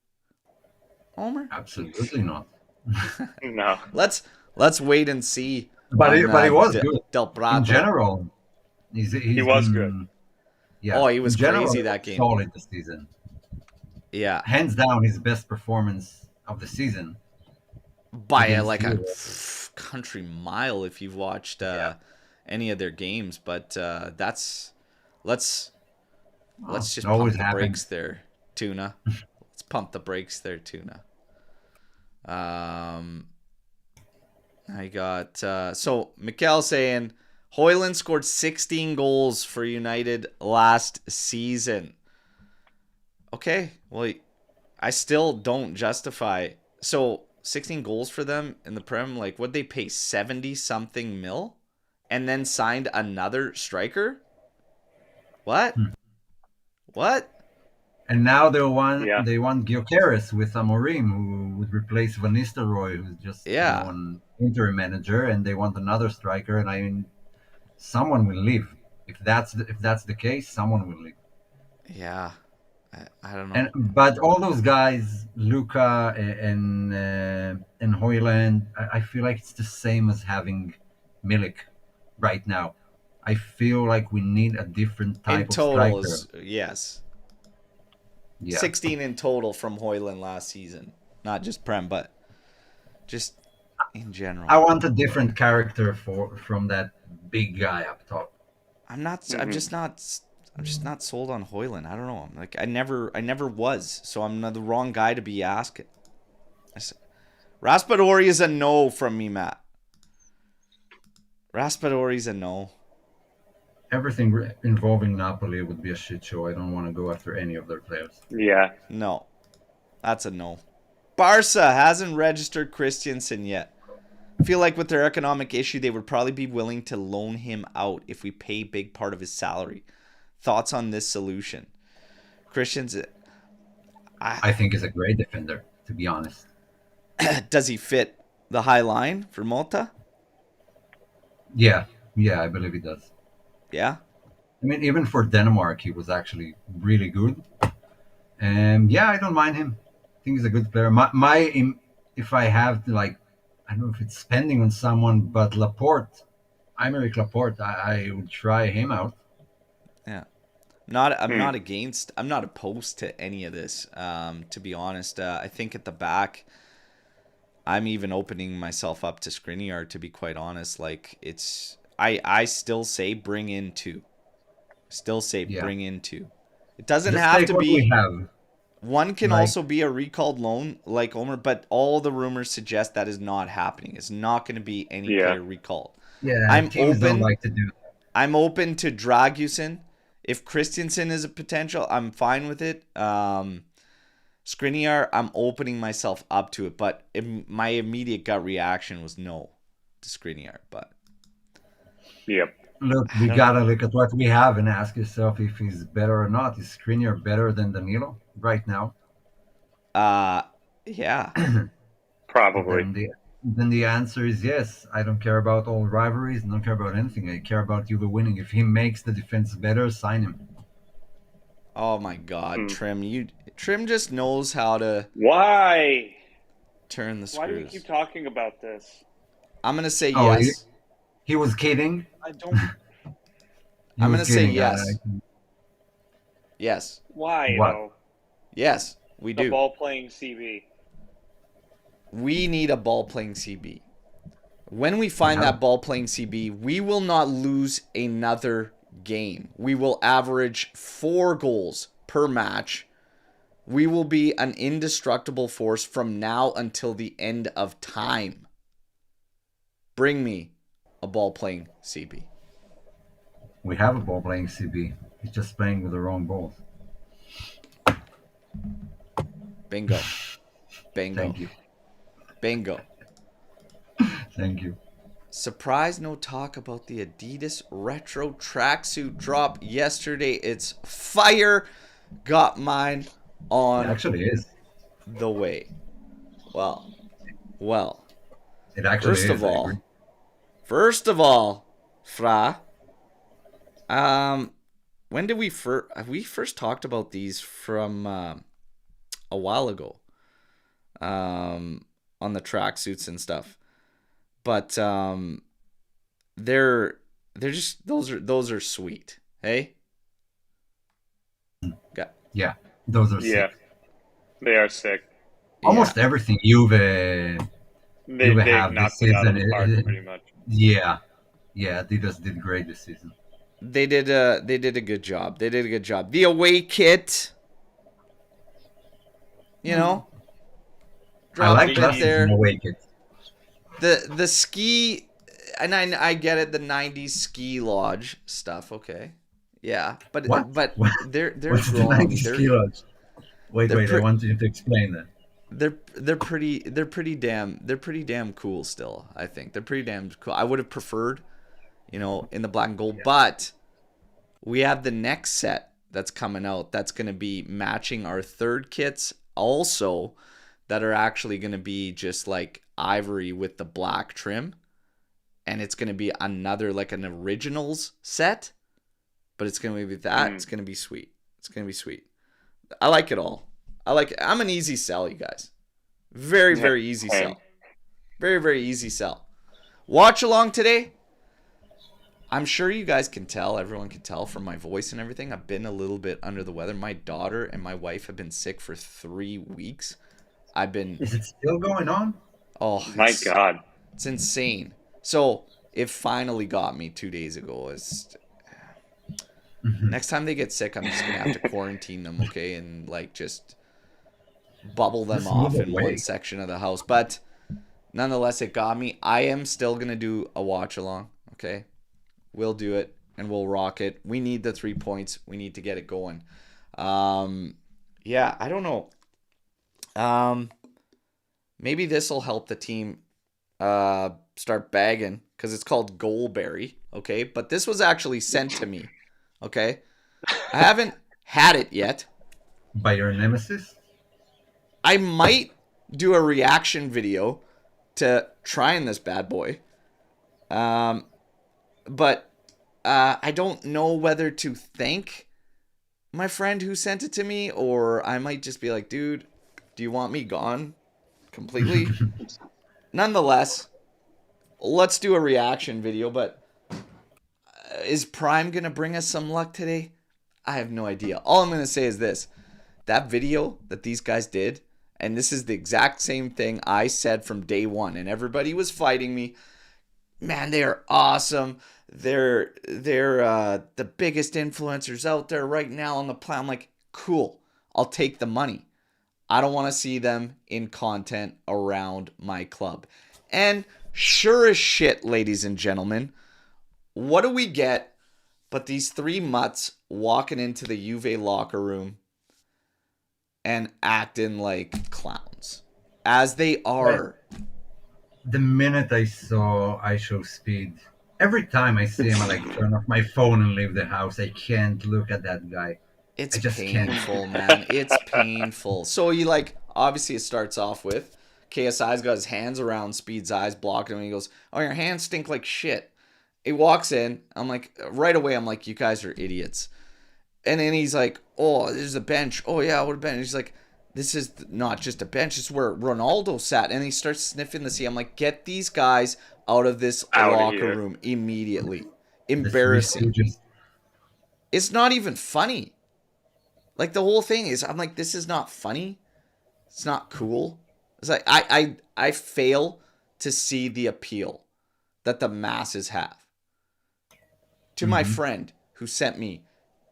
Omer? absolutely not. No. Let's wait and see But on it was good Del in Prato. general. He He's was good. been, yeah. Oh, he was In general, crazy he that was game. solid this season. Yeah, Hands down, his best performance of the season. by against like a Juve. country mile if you've watched any of their games. But let's just Always pump the happens. brakes there, Tuna. Let's pump the brakes there, Tuna. I got so Mikkel saying Højlund scored 16 goals for United last season. Okay, well, I still don't justify. So 16 goals for them in the Prem, like, would they pay 70 something mil and then signed another striker? What? What? And now they want Yeah. Gyökeres with Amorim, who would replace Van Nistelrooy, who's just an interim manager, and they want another striker. And I mean, someone will leave. If that's the case, someone will leave. Yeah, I don't know. But all those guys, Luca and Højlund, I feel like it's the same as having Milik right now. I feel like we need a different type of striker. Yes. Yeah. 16 in total from Højlund last season. Not just Prem, but just in general. I want a different character from that big guy up top. I'm just not sold on Højlund. I don't know. Like I never was. So I'm not the wrong guy to be asking. Raspadori is a no from me, Matt. Raspadori's a no. Everything involving Napoli would be a shit show. I don't want to go after any of their players. Yeah. No. That's a no. Barca hasn't registered Christensen yet. I feel like with their economic issue, they would probably be willing to loan him out if we pay a big part of his salary. Thoughts on this solution? Christensen, I think is a great defender, to be honest. Does he fit the high line for Malta? Yeah, I believe he does. Yeah? I mean, even for Denmark, he was actually really good. And yeah, I don't mind him. I think he's a good player. If I have to, like, I don't know if it's spending on someone, but Laporte, Aymeric Laporte, I would try him out. Yeah. I'm not opposed to any of this, to be honest. I think at the back, I'm even opening myself up to Skriniar, to be quite honest. Like, it's... I still say bring in two. Bring in two. It doesn't have to be. One can also be a recalled loan like Omer, but all the rumors suggest that is not happening. It's not going to be any player recalled. Yeah, teams don't like to do that. I'm open to Dragusin. If Christensen is a potential, I'm fine with it. Skriniar, I'm opening myself up to it, but my immediate gut reaction was no to Skriniar, but. Yep. Look, we gotta look at what we have and ask yourself if he's better or not. Is Skriniar better than Danilo right now? Yeah. Probably. Then the answer is yes. I don't care about all rivalries. I don't care about anything. I care about Juve winning. If he makes the defense better, sign him. Oh my God, Trim! Trim just knows how to. Why? Turn the screws. Why do you keep talking about this? I'm gonna say yes. He was kidding. I don't. I'm going to say yes. Yes. Why, what? though? Yes, we do. The ball-playing CB. We need a ball-playing CB. When we find that ball-playing CB, we will not lose another game. We will average 4 goals per match. We will be an indestructible force from now until the end of time. Bring me a ball-playing CB. We have a ball-playing CB. He's just playing with the wrong balls. Bingo. Thank you. Bingo. Thank you. Surprise, no talk about the Adidas retro tracksuit drop yesterday. It's fire. Got mine on. It actually is. The way. Well. It actually is. First of all, Fra. When did we first talked about these from a while ago? On the tracksuits and stuff. But they're just those are sweet. Hey? Yeah, those are sick. They are sick. Almost everything Juve They Juve they have this knocked it out of season. the park pretty much. Yeah, yeah, they just did great this season. They did a good job. They did a good job. The away kit, you know, I dropped a like bit last season there. away kit. The ski, and I get it. The '90s ski lodge stuff. Okay, yeah, but What? they're What's the growing on me. 90s kilos? Wait, They're I want you to explain that. they're pretty damn cool still. I think they're pretty damn cool. I would have preferred, in the black and gold, but we have the next set that's coming out that's going to be matching our third kits also, that are actually going to be just like ivory with the black trim, and it's going to be another like an originals set, but it's going to be that. It's going to be sweet. It's going to be sweet. I like it all. I'm an easy sell, you guys. Very, very easy sell. Very, very easy sell. Watch along today. I'm sure you guys can tell, everyone can tell from my voice and everything, I've been a little bit under the weather. My daughter and my wife have been sick for 3 weeks. Is it still going on? Oh, my God. It's insane. So it finally got me 2 days ago. Next time they get sick, I'm just going to have to quarantine them, okay? And like just bubble them off in one section of the house. But nonetheless, it got me. I am still going to do a watch along, okay? We'll do it and we'll rock it. We need the 3 points. We need to get it going. Yeah, I don't know. Maybe this will help the team start bagging, because it's called Goalberry, okay? But this was actually sent to me, okay? I haven't had it yet. By your nemesis? I might do a reaction video to trying this bad boy. But I don't know whether to thank my friend who sent it to me, or I might just be like, dude, do you want me gone completely? Nonetheless, let's do a reaction video. But is Prime going to bring us some luck today? I have no idea. All I'm going to say is this. That video that these guys did, and this is the exact same thing I said from day one, and everybody was fighting me. Man, they are awesome. They're the biggest influencers out there right now on the planet. I'm like, cool. I'll take the money. I don't want to see them in content around my club. And sure as shit, ladies and gentlemen, what do we get but these 3 mutts walking into the Juve locker room and acting like clowns, as they are. The minute I saw I Show Speed, every time I see him, I like turn off my phone and leave the house. I can't look at that guy. It's painful, man. It's painful. So obviously it starts off with KSI's got his hands around Speed's eyes, blocking him, and he goes, "Oh, your hands stink like shit." He walks in. I'm like, right away, I'm like, you guys are idiots. And then he's like, "Oh, there's a bench. Oh, yeah, what a bench." He's like, "This is not just a bench. It's where Ronaldo sat." And he starts sniffing the seat. I'm like, get these guys out of this locker room immediately. Embarrassing. It's not even funny. Like, the whole thing is, I'm like, this is not funny. It's not cool. It's like, I fail to see the appeal that the masses have. To my friend who sent me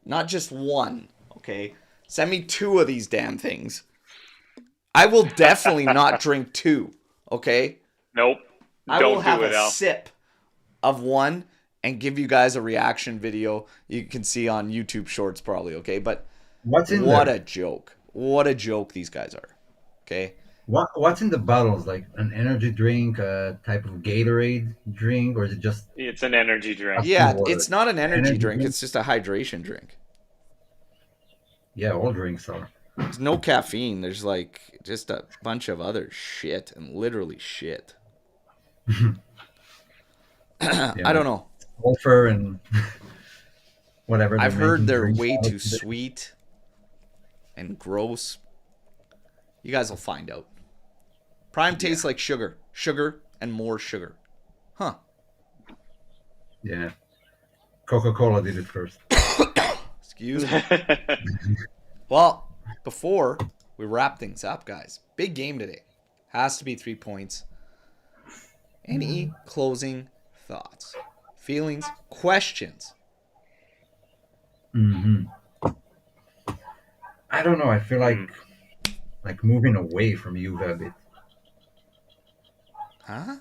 not just one, okay? Send me 2 of these damn things. I will definitely not drink 2, okay? Nope. I will have a sip of one and give you guys a reaction video you can see on YouTube Shorts probably, okay? But what a joke. What a joke these guys are, okay? What's in the bottles? Like an energy drink, a type of Gatorade drink, or is it just... It's an energy drink. Yeah, it's not an energy drink. It's just a hydration drink. Yeah, all drinks are. There's no caffeine. There's just a bunch of other shit, and literally shit. I don't know. Sulfur and whatever. I've heard they're way too sweet and gross. You guys will find out. Prime tastes like sugar. Sugar and more sugar. Huh. Yeah. Coca-Cola did it first. Excuse me. Well, before we wrap things up, guys, big game today. Has to be 3 points. Any closing thoughts, feelings, questions? Hmm. I don't know. I feel like moving away from Juve a bit. Huh?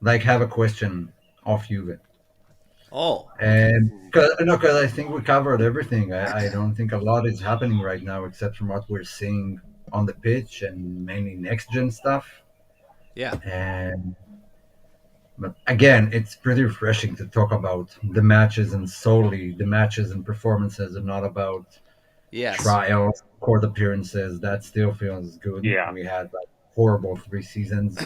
Like have a question of Juve. Oh, okay. And because I think we covered everything. I don't think a lot is happening right now except from what we're seeing on the pitch and mainly next gen stuff. Yeah. And but again, it's pretty refreshing to talk about the matches and solely the matches and performances and not about Yes. trials, court appearances. That still feels good. Yeah. We had like horrible 3 seasons.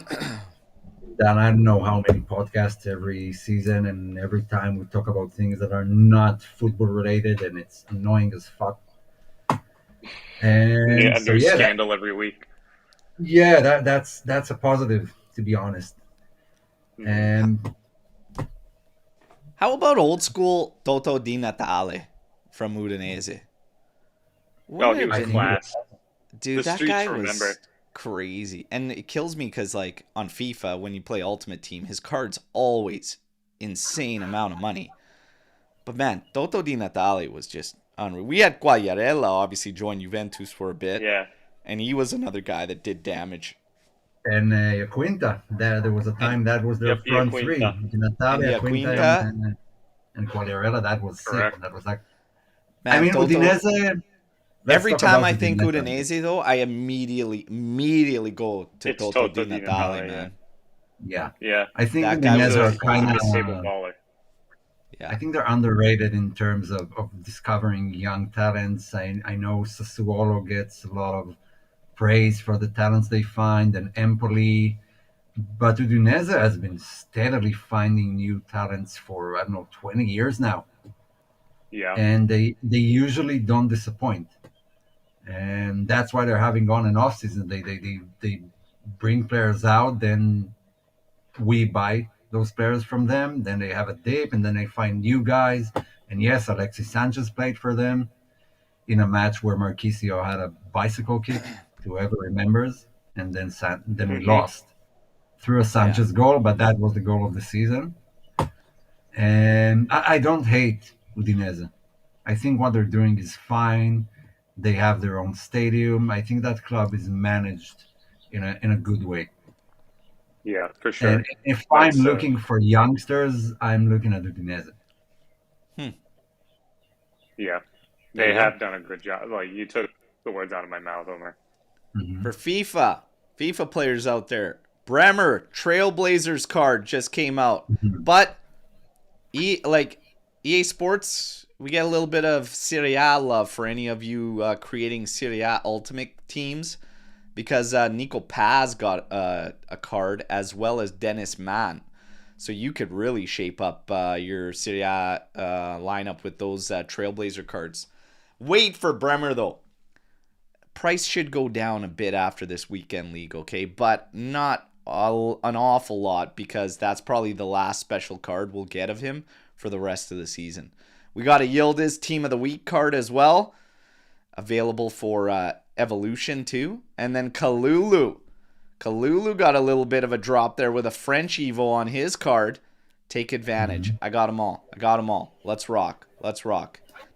Done I don't know how many podcasts every season, and every time we talk about things that are not football related, and it's annoying as fuck. And A so new yeah, scandal every week. that's a positive to be honest. Hmm. And How about old school Toto Di Natale from Udinese? Oh, Wouldn't it he have was I think been, class. The dude? That streets guy remember. was crazy, and it kills me because like on FIFA when you play Ultimate Team, his cards always insane amount of money. But man, Toto Di Natale was just unreal. We had Quagliarella obviously join Juventus for a bit, Yeah. and he was another guy that did damage. Quinta, there was a And time that was their Yep. front three: Quinta. Di and Natale, Quinta, Quinta, and Quagliarella. That was sick. Correct. That was like, I man, mean, Toto. Udinese. Let's Every talk time about I think Udinese. Udinese though, I immediately go to It's Toto Di Toto Di Natale, Natale. Yeah. man. Yeah, Yeah. I think That guy Udinese was are He's a kind mid-table of. baller. I yeah. think they're underrated in terms of discovering young talents. I know Sassuolo gets a lot of praise for the talents they find, and Empoli. But Udinese has been steadily finding new talents for, I don't know, 20 years now. Yeah. And they usually don't disappoint. And that's why they're having on and off season. They bring players out, then we buy those players from them. Then they have a dip, and then they find new guys. And yes, Alexis Sanchez played for them in a match where Marquisio had a bicycle kick, whoever remembers, and then we Hmm. lost through a Yeah. Sanchez goal, but that was the goal of the season. And I don't hate Udinese. I think what they're doing is fine. They have their own stadium. I think that club is managed in a good way. Yeah, for And sure. if I'm That's looking for youngsters, I'm looking at Udinese. Hmm. yeah. There They you go. have done a good job. Like you took the words out of my mouth, Omer. Hmm. For FIFA players out there, Bremer Trailblazers card just came out. Hmm. But EA Sports, we get a little bit of Serie A love for any of you creating Serie A Ultimate teams because Nico Paz got a card as well as Dennis Mann. So you could really shape up your Serie A lineup with those Trailblazer cards. Wait for Bremer though. Price should go down a bit after this weekend league, okay? But not an awful lot because that's probably the last special card we'll get of him for the rest of the season. We got a Yildiz Team of the Week card as well, available for Evolution too. And then Kalulu. Kalulu got a little bit of a drop there with a French Evo on his card. Take advantage. Hmm. I got them all. Let's rock.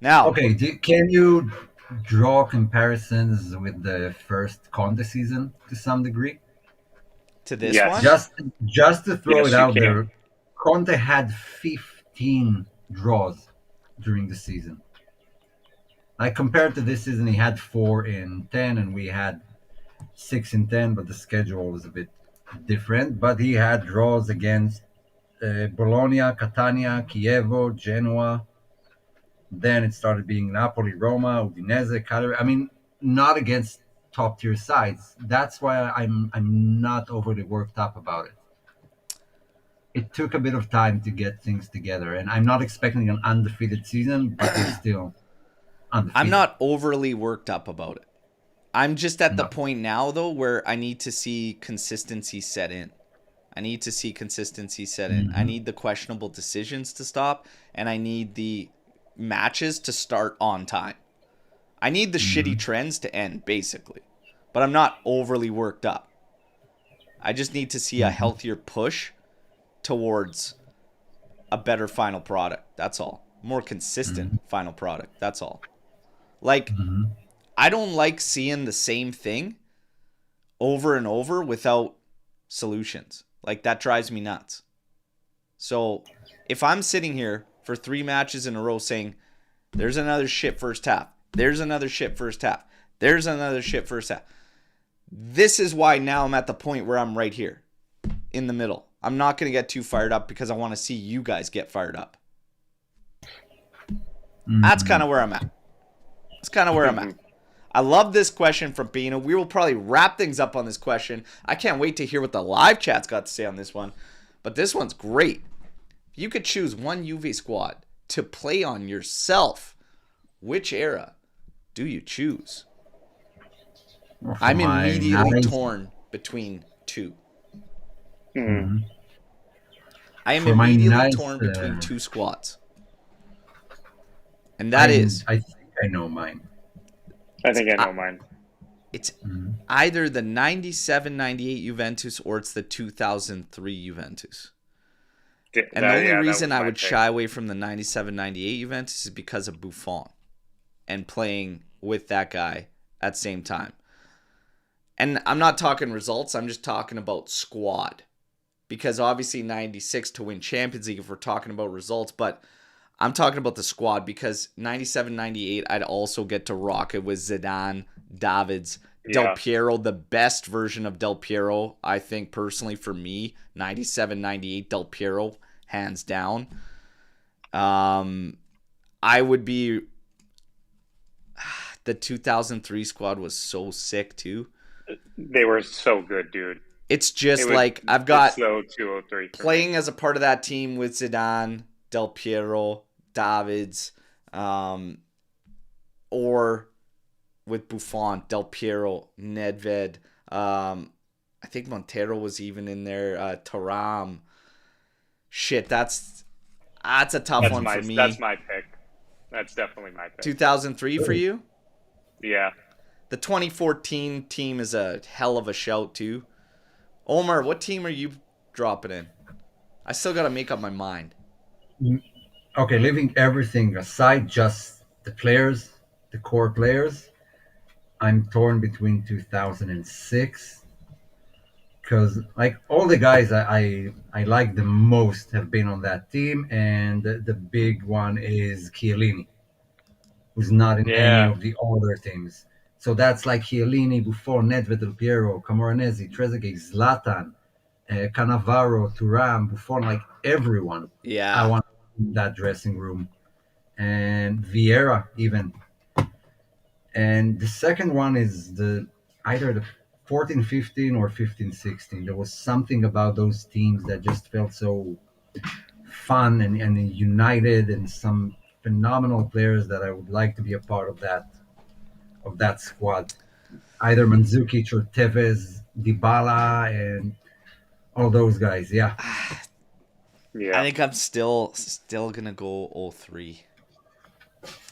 Now, Okay, can you draw comparisons with the first Conte season to some degree? to this one. Yes. Just to throw it Yes, you out can. there, Conte had 15 draws during the season. Like compared to this season, he had 4 in 10, and we had 6 in 10, but the schedule was a bit different. But he had draws against Bologna, Catania, Chievo, Genoa. Then it started being Napoli, Roma, Udinese, Cagliari. I mean, not against top tier sides. That's why I'm not overly worked up about it. It took a bit of time to get things together, and I'm not expecting an undefeated season, but we're still I'm undefeated. not overly worked up about it. I'm just at the No. point now though where I need to see consistency set in. I need to see consistency set in. I Hmm. need the questionable decisions to stop and I need the matches to start on time. I need the shitty Hmm. trends to end basically. But I'm not overly worked up. I just need to see a healthier push towards a better final product. That's all. More consistent final product. That's all. Like, I don't like seeing the same thing over and over without solutions. Like, that drives me nuts. So if I'm sitting here for 3 matches in a row saying, there's another shit first half, there's another shit first half, there's another shit first half, this is why now I'm at the point where I'm right here in the middle. I'm not going to get too fired up because I want to see you guys get fired up. That's kind of where I'm at. That's kind of where I'm at. I love this question from Pino. We will probably wrap things up on this question. I can't wait to hear what the live chat's got to say on this one. But this one's great. If you could choose one Juve squad to play on yourself, which era do you choose? I'm immediately torn between 2. I am immediately torn between 2 squads. And that is... I think I know mine. I think I know mine. It's either the 97-98 Juventus or it's the 2003 Juventus. And the only reason I would shy away from the 97-98 Juventus is because of Buffon and playing with that guy at the same time. And I'm not talking results. I'm just talking about squad. Because obviously 96 to win Champions League if we're talking about results. But I'm talking about the squad because 97-98 I'd also get to rock it with Zidane, Davids, Del Piero, the best version of Del Piero, I think personally for me, 97-98 Del Piero, hands down. I would be... The 2003 squad was so sick too. They were so good, dude. It's just like I've got so 203 playing as a part of that team with Zidane, Del Piero, Davids, or with Buffon, Del Piero, Nedved. I think Montero was even in there. Thuram. Shit, that's a tough one for me. That's my pick. That's definitely my pick. 2003 for you? Yeah. The 2014 team is a hell of a shout too. Omer, what team are you dropping in? I still got to make up my mind. Okay, leaving everything aside, just the players, the core players, I'm torn between 2006 because like all the guys I like the most have been on that team, and the big one is Chiellini, who's not in any of the older teams. So that's like Chiellini, Buffon, Nedved, Del Piero, Camoranesi, Trezeguet, Zlatan, Cannavaro, Thuram, Buffon, like everyone. Yeah. I want that dressing room. And Vieira even. And the second one is either the 14-15 or 15-16. There was something about those teams that just felt so fun and united, and some phenomenal players that I would like to be a part of that squad. Either Mandzukic or Tevez, Dybala, and all those guys. Yeah. I think I'm still gonna go 03.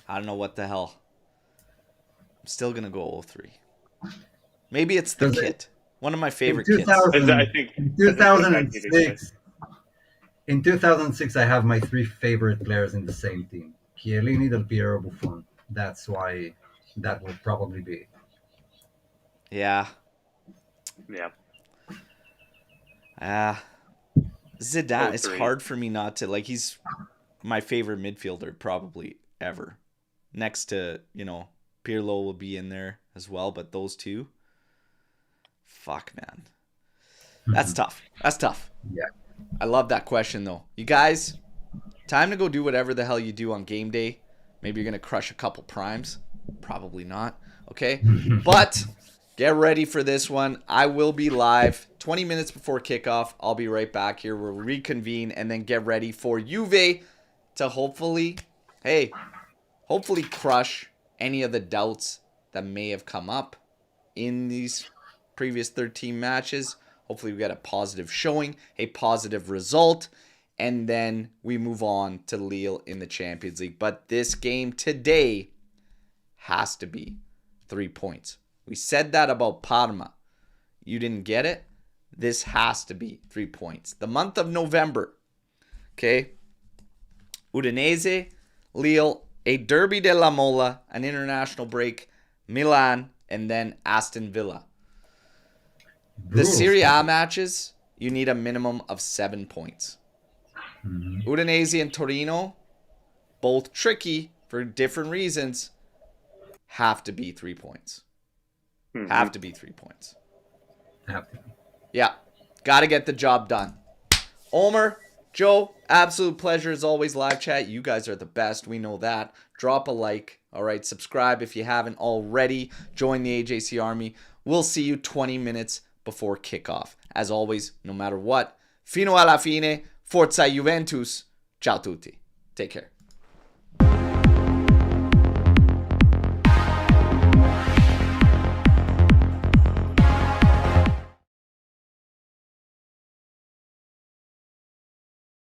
I don't know what the hell. I'm still gonna go 03. Maybe it's the kit. One of my favorite kits. I think in 2006. In 2006, I have my 3 favorite players in the same team: Chiellini, Del Piero, Buffon. That's why that would probably be. Yeah. Zidane, it's hard for me not to, like, he's my favorite midfielder probably ever. Next to, Pirlo will be in there as well, but those two, fuck, man. That's tough. Yeah. I love that question, though. You guys, time to go do whatever the hell you do on game day. Maybe you're going to crush a couple primes. Probably not. Okay? But get ready for this one. I will be live 20 minutes before kickoff. I'll be right back here. We'll reconvene and then get ready for Juve to hopefully crush any of the doubts that may have come up in these previous 13 matches. Hopefully we get a positive showing, a positive result, and then we move on to Lille in the Champions League. But this game today has to be 3 points. We said that about Parma. You didn't get it. This has to be 3 points. The month of November. Okay. Udinese, Lille, a Derby della Mola, an international break, Milan, and then Aston Villa. The Serie A matches, you need a minimum of 7 points. Mm-hmm. Udinese and Torino, both tricky for different reasons, have to be 3 points. Mm-hmm. Have to be 3 points. Have to. Yeah. Got to get the job done. Omer, Joe, absolute pleasure as always. Live chat. You guys are the best. We know that. Drop a like. All right. Subscribe if you haven't already. Join the AJC Army. We'll see you 20 minutes before kickoff. As always, no matter what. Fino alla fine. Forza Juventus. Ciao tutti. Take care.